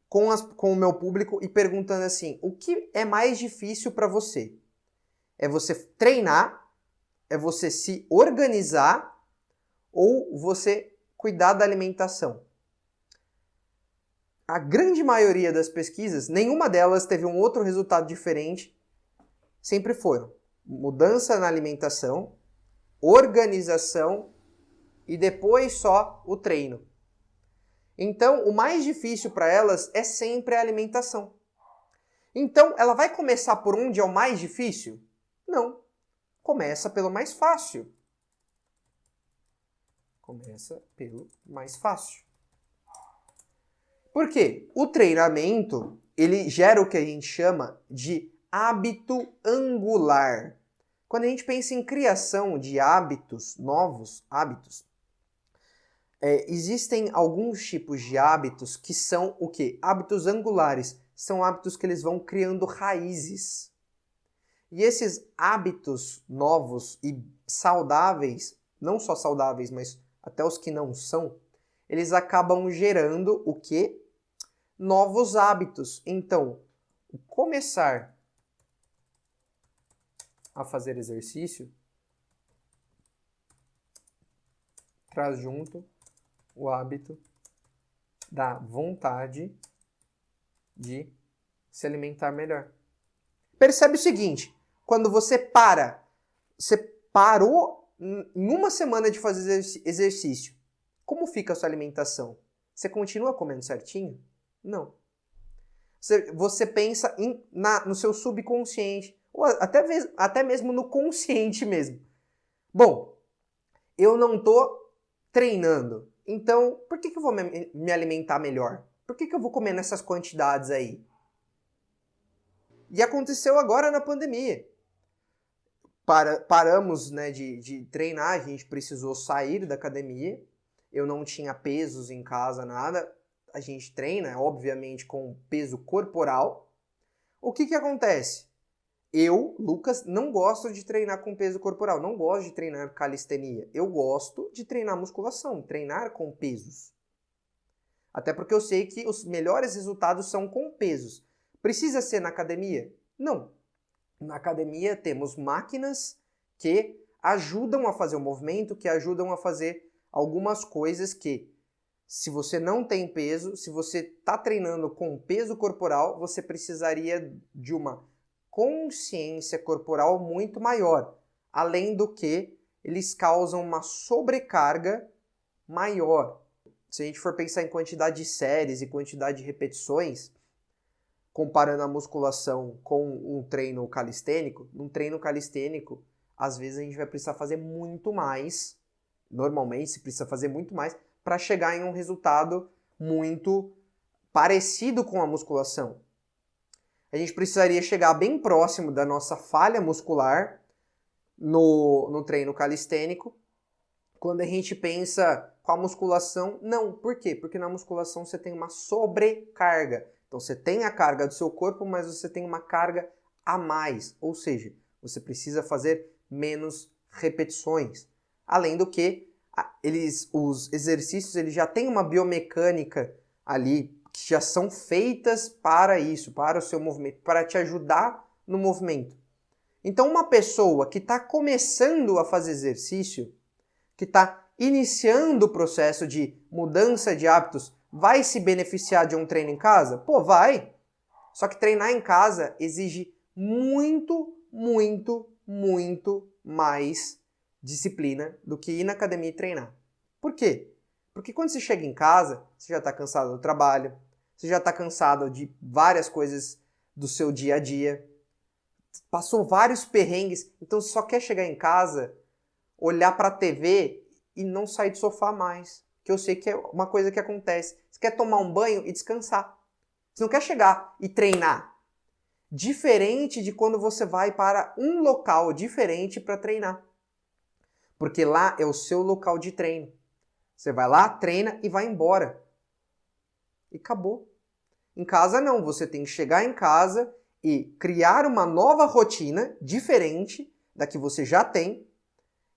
com o meu público e perguntando assim, o que é mais difícil para você? É você treinar? É você se organizar? Ou você cuidar da alimentação? A grande maioria das pesquisas, nenhuma delas teve um outro resultado diferente, sempre foram mudança na alimentação, organização e depois só o treino. Então, o mais difícil para elas é sempre a alimentação. Então, ela vai começar por onde é o mais difícil? Não. Começa pelo mais fácil. Começa pelo mais fácil. Por quê? O treinamento, ele gera o que a gente chama de hábito angular. Quando a gente pensa em criação de hábitos, novos hábitos, existem alguns tipos de hábitos que são o quê? Hábitos angulares. São hábitos que eles vão criando raízes. E esses hábitos novos e saudáveis, não só saudáveis, mas até os que não são, eles acabam gerando o quê? Novos hábitos. Então, começar a fazer exercício traz junto o hábito da vontade de se alimentar melhor. Percebe o seguinte, quando você parou em uma semana de fazer exercício, como fica a sua alimentação? Você continua comendo certinho? Não. Você pensa no seu subconsciente, ou até mesmo no consciente mesmo. Bom, eu não estou treinando, então por que eu vou me alimentar melhor? Por que eu vou comer nessas quantidades aí? E aconteceu agora na pandemia. Paramos, né, de treinar, a gente precisou sair da academia. Eu não tinha pesos em casa, nada. A gente treina, obviamente, com peso corporal. O que acontece? Eu, Lucas, não gosto de treinar com peso corporal, não gosto de treinar calistenia. Eu gosto de treinar musculação, treinar com pesos. Até porque eu sei que os melhores resultados são com pesos. Precisa ser na academia? Não. Na academia temos máquinas que ajudam a fazer o movimento, que ajudam a fazer algumas coisas que Se você não tem peso, se você está treinando com peso corporal, você precisaria de uma consciência corporal muito maior. Além do que, eles causam uma sobrecarga maior. Se a gente for pensar em quantidade de séries e quantidade de repetições, comparando a musculação com um treino calistênico, num treino calistênico, às vezes a gente vai precisar fazer muito mais, normalmente se precisa fazer muito mais, para chegar em um resultado muito parecido com a musculação. A gente precisaria chegar bem próximo da nossa falha muscular no treino calistênico. Quando a gente pensa com a musculação, não. Por quê? Porque na musculação você tem uma sobrecarga. Então você tem a carga do seu corpo, mas você tem uma carga a mais. Ou seja, você precisa fazer menos repetições. Além do que, os exercícios eles já têm uma biomecânica ali, que já são feitas para isso, para o seu movimento, para te ajudar no movimento. Então uma pessoa que está começando a fazer exercício, que está iniciando o processo de mudança de hábitos, vai se beneficiar de um treino em casa? Pô, vai! Só que treinar em casa exige muito, muito, muito mais disciplina do que ir na academia e treinar. Por quê? Porque quando você chega em casa, você já está cansado do trabalho, você já está cansado de várias coisas do seu dia a dia, passou vários perrengues, então você só quer chegar em casa, olhar para a TV e não sair do sofá mais. Que eu sei que é uma coisa que acontece. Você quer tomar um banho e descansar. Você não quer chegar e treinar. Diferente de quando você vai para um local diferente para treinar. Porque lá é o seu local de treino. Você vai lá, treina e vai embora. E acabou. Em casa não, você tem que chegar em casa e criar uma nova rotina diferente da que você já tem,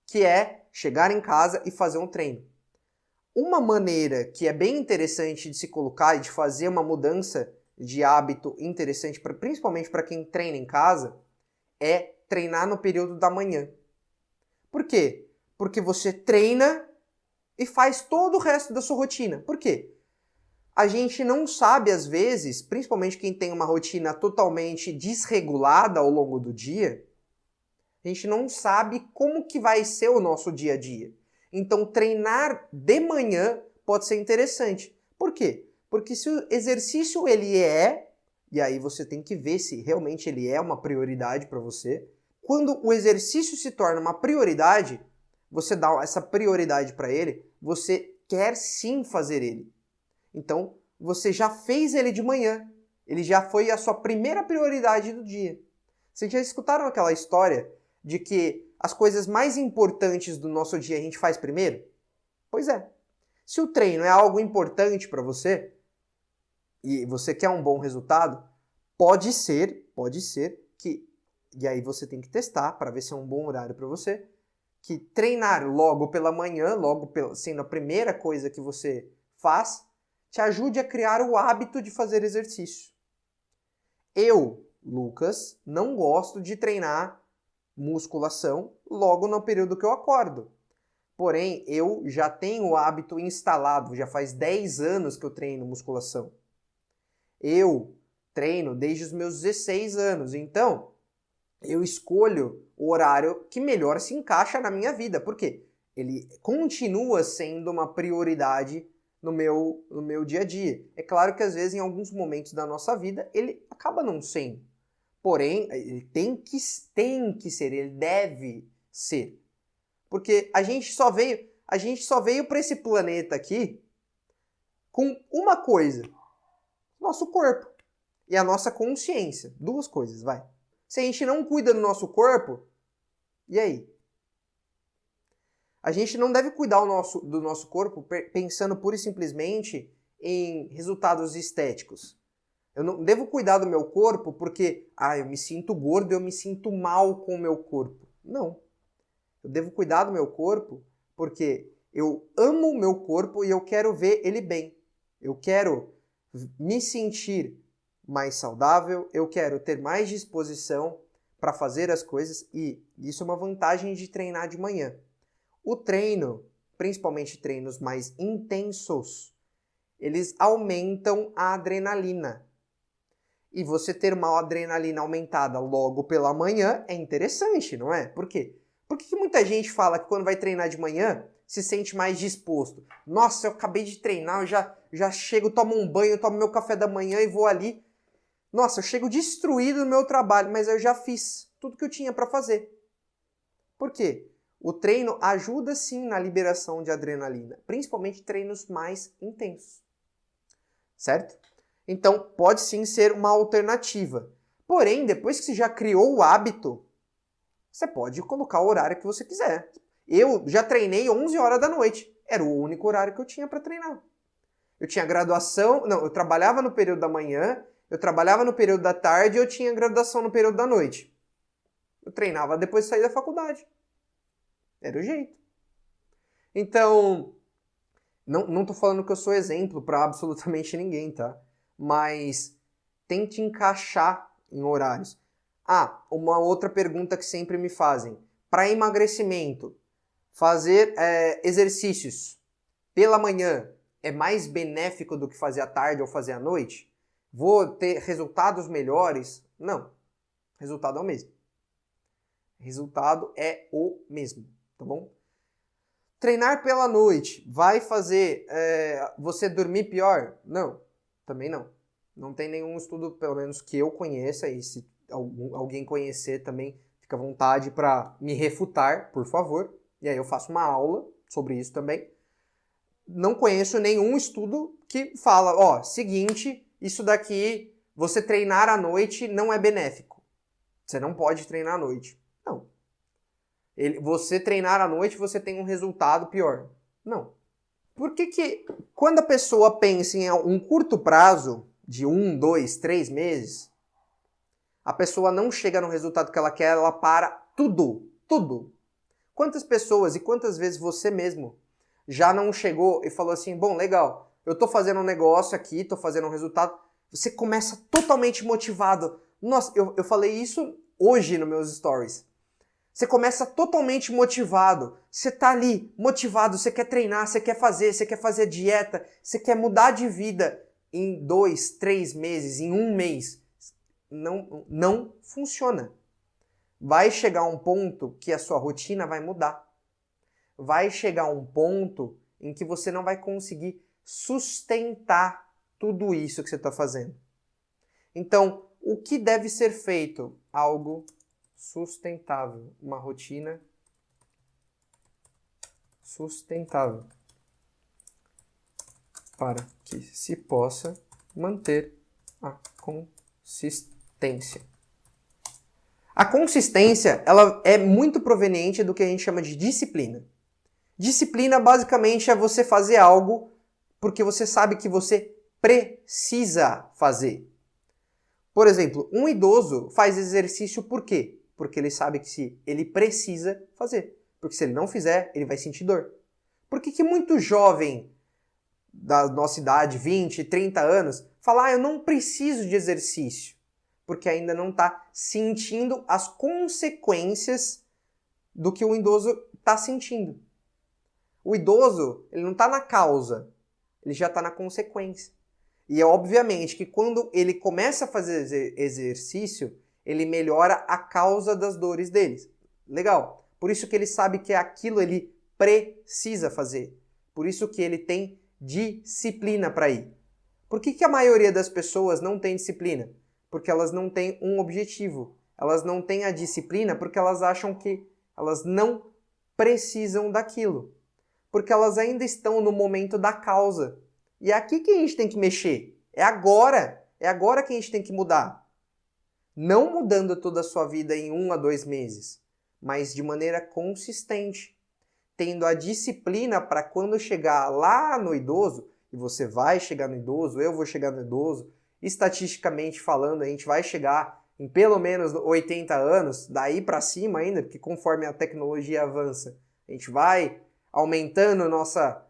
que é chegar em casa e fazer um treino. Uma maneira que é bem interessante de se colocar e de fazer uma mudança de hábito interessante, principalmente para quem treina em casa, é treinar no período da manhã. Por quê? Porque você treina e faz todo o resto da sua rotina. Por quê? A gente não sabe, às vezes, principalmente quem tem uma rotina totalmente desregulada ao longo do dia, a gente não sabe como que vai ser o nosso dia a dia. Então, treinar de manhã pode ser interessante. Por quê? Porque se o exercício e aí você tem que ver se realmente ele é uma prioridade para você. Quando o exercício se torna uma prioridade, você dá essa prioridade para ele, você quer sim fazer ele. Então, você já fez ele de manhã. Ele já foi a sua primeira prioridade do dia. Vocês já escutaram aquela história de que as coisas mais importantes do nosso dia a gente faz primeiro? Pois é. Se o treino é algo importante para você e você quer um bom resultado, pode ser que, e aí você tem que testar para ver se é um bom horário para você, que treinar logo pela manhã, sendo a primeira coisa que você faz, te ajude a criar o hábito de fazer exercício. Eu, Lucas, não gosto de treinar musculação logo no período que eu acordo. Porém, eu já tenho o hábito instalado, já faz 10 anos que eu treino musculação. Eu treino desde os meus 16 anos, então eu escolho o horário que melhor se encaixa na minha vida. Por quê? Ele continua sendo uma prioridade no meu dia a dia. É claro que às vezes em alguns momentos da nossa vida ele acaba não sendo. Porém, ele tem que ser, ele deve ser. Porque a gente só veio para esse planeta aqui com uma coisa: nosso corpo e a nossa consciência. Duas coisas, vai. Se a gente não cuida do nosso corpo, e aí? A gente não deve cuidar do nosso corpo pensando pura e simplesmente em resultados estéticos. Eu não devo cuidar do meu corpo porque, eu me sinto gordo, eu me sinto mal com o meu corpo. Não. Eu devo cuidar do meu corpo porque eu amo o meu corpo e eu quero ver ele bem. Eu quero me sentir mais saudável, eu quero ter mais disposição para fazer as coisas e isso é uma vantagem de treinar de manhã. O treino, principalmente treinos mais intensos, eles aumentam a adrenalina. E você ter uma adrenalina aumentada logo pela manhã é interessante, não é? Por quê? Por que muita gente fala que quando vai treinar de manhã se sente mais disposto? Nossa, eu acabei de treinar, eu já chego, tomo um banho, tomo meu café da manhã e vou ali. Nossa, eu chego destruído no meu trabalho, mas eu já fiz tudo que eu tinha para fazer. Por quê? O treino ajuda sim na liberação de adrenalina, principalmente treinos mais intensos. Certo? Então, pode sim ser uma alternativa. Porém, depois que você já criou o hábito, você pode colocar o horário que você quiser. Eu já treinei 11 horas da noite. Era o único horário que eu tinha para treinar. Eu tinha graduação, não, eu trabalhava no período da manhã, eu trabalhava no período da tarde e eu tinha graduação no período da noite. Eu treinava depois de sair da faculdade. Era o jeito. Então, não tô falando que eu sou exemplo para absolutamente ninguém, tá? Mas tente encaixar em horários. Ah, uma outra pergunta que sempre me fazem. Para emagrecimento, fazer exercícios pela manhã é mais benéfico do que fazer à tarde ou fazer à noite? Vou ter resultados melhores? Não. Resultado é o mesmo. Resultado é o mesmo, tá bom? Treinar pela noite vai fazer você dormir pior? Não, também não. Não tem nenhum estudo, pelo menos que eu conheça, e se alguém conhecer também, fica à vontade para me refutar, por favor. E aí eu faço uma aula sobre isso também. Não conheço nenhum estudo que fala, ó, seguinte, isso daqui, você treinar à noite não é benéfico. Você não pode treinar à noite. Não. Você treinar à noite, você tem um resultado pior. Não. Por que quando a pessoa pensa em um curto prazo, de 1, 2, 3 meses, a pessoa não chega no resultado que ela quer, ela para tudo. Tudo. Quantas pessoas e quantas vezes você mesmo já não chegou e falou assim, bom, legal, eu tô fazendo um negócio aqui, tô fazendo um resultado, você começa totalmente motivado. Nossa, eu falei isso hoje nos meus stories. Você começa totalmente motivado, você tá ali motivado, você quer treinar, você quer fazer dieta, você quer mudar de vida em 2, 3 meses, em 1 mês. Não funciona. Vai chegar um ponto que a sua rotina vai mudar. Vai chegar um ponto em que você não vai conseguir sustentar tudo isso que você está fazendo. Então, o que deve ser feito? Algo sustentável, uma rotina sustentável para que se possa manter a consistência. A consistência, ela é muito proveniente do que a gente chama de disciplina. Disciplina basicamente é você fazer algo porque você sabe que você precisa fazer. Por exemplo, um idoso faz exercício por quê? Porque ele sabe que se ele precisa fazer. Porque se ele não fizer, ele vai sentir dor. Por que muito jovem da nossa idade, 20, 30 anos, fala, eu não preciso de exercício? Porque ainda não está sentindo as consequências do que o idoso está sentindo. O idoso, ele não está na causa, ele já está na consequência. E é obviamente que quando ele começa a fazer exercício, ele melhora a causa das dores deles. Legal. Por isso que ele sabe que aquilo ele precisa fazer. Por isso que ele tem disciplina para ir. Por que a maioria das pessoas não tem disciplina? Porque elas não têm um objetivo. Elas não têm a disciplina porque elas acham que elas não precisam daquilo. Porque elas ainda estão no momento da causa. E é aqui que a gente tem que mexer. É agora. É agora que a gente tem que mudar. Não mudando toda a sua vida em 1 a 2 meses, mas de maneira consistente. Tendo a disciplina para quando chegar lá no idoso, e você vai chegar no idoso, eu vou chegar no idoso, estatisticamente falando, a gente vai chegar em pelo menos 80 anos, daí para cima ainda, porque conforme a tecnologia avança, a gente vai aumentando nossa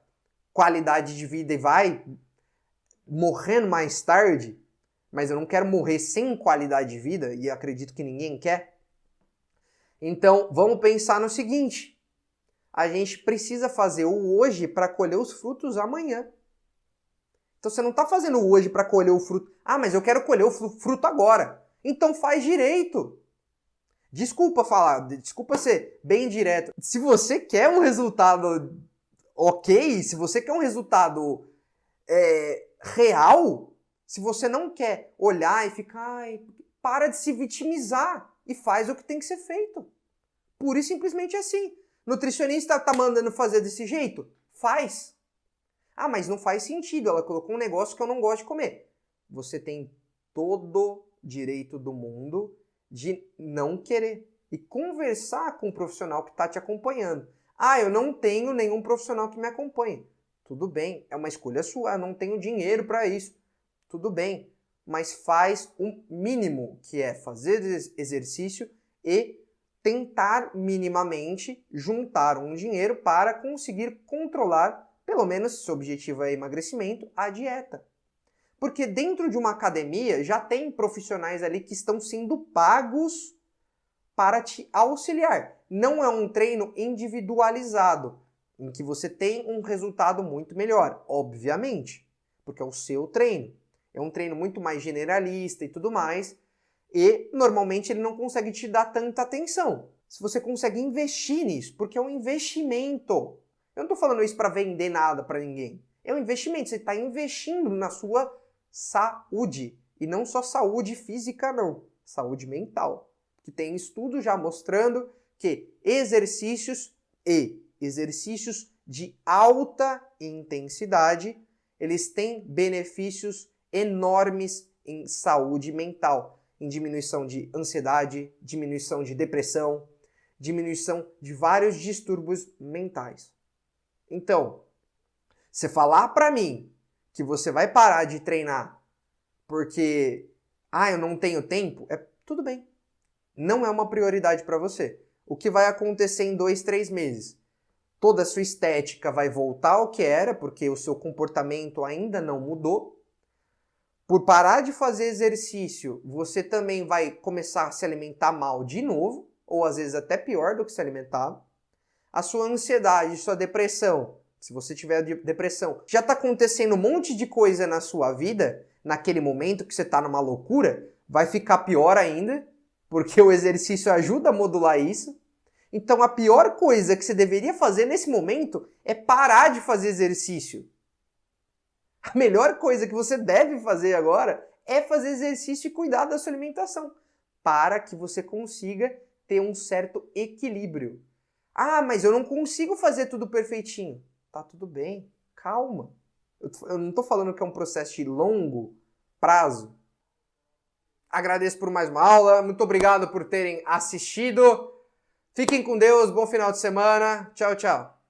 qualidade de vida e vai morrendo mais tarde, mas eu não quero morrer sem qualidade de vida, e acredito que ninguém quer. Então, vamos pensar no seguinte, a gente precisa fazer o hoje para colher os frutos amanhã. Então você não está fazendo hoje para colher o fruto. Ah, mas eu quero colher o fruto agora. Então faz direito. Desculpa falar, desculpa ser bem direto. Se você quer um resultado ok, se você quer um resultado real, se você não quer olhar e ficar, ai, para de se vitimizar e faz o que tem que ser feito. Pura e simplesmente assim. Nutricionista tá mandando fazer desse jeito? Faz. Ah, mas não faz sentido, ela colocou um negócio que eu não gosto de comer. Você tem todo direito do mundo de não querer e conversar com o profissional que está te acompanhando. Ah, eu não tenho nenhum profissional que me acompanhe. Tudo bem, é uma escolha sua, eu não tenho dinheiro para isso. Tudo bem, mas faz o mínimo, que é fazer exercício e tentar minimamente juntar um dinheiro para conseguir controlar, pelo menos se o objetivo é emagrecimento, a dieta. Porque dentro de uma academia já tem profissionais ali que estão sendo pagos para te auxiliar. Não é um treino individualizado, em que você tem um resultado muito melhor, obviamente, porque é o seu treino. É um treino muito mais generalista e tudo mais, e normalmente ele não consegue te dar tanta atenção. Se você consegue investir nisso, porque é um investimento. Eu não estou falando isso para vender nada para ninguém. É um investimento, você está investindo na sua saúde. E não só saúde física, não. Saúde mental. Que tem estudo já mostrando que exercícios de alta intensidade, eles têm benefícios enormes em saúde mental. Em diminuição de ansiedade, diminuição de depressão, diminuição de vários distúrbios mentais. Então, você falar para mim que você vai parar de treinar porque, eu não tenho tempo, tudo bem. Não é uma prioridade para você. O que vai acontecer em 2, 3 meses? Toda a sua estética vai voltar ao que era, porque o seu comportamento ainda não mudou. Por parar de fazer exercício, você também vai começar a se alimentar mal de novo, ou às vezes até pior do que se alimentava. A sua ansiedade, sua depressão, se você tiver depressão, já está acontecendo um monte de coisa na sua vida, naquele momento que você está numa loucura, vai ficar pior ainda, porque o exercício ajuda a modular isso. Então a pior coisa que você deveria fazer nesse momento é parar de fazer exercício. A melhor coisa que você deve fazer agora é fazer exercício e cuidar da sua alimentação, para que você consiga ter um certo equilíbrio. Ah, mas eu não consigo fazer tudo perfeitinho. Tá tudo bem, calma. Eu não estou falando que é um processo de longo prazo. Agradeço por mais uma aula, muito obrigado por terem assistido. Fiquem com Deus, bom final de semana. Tchau, tchau.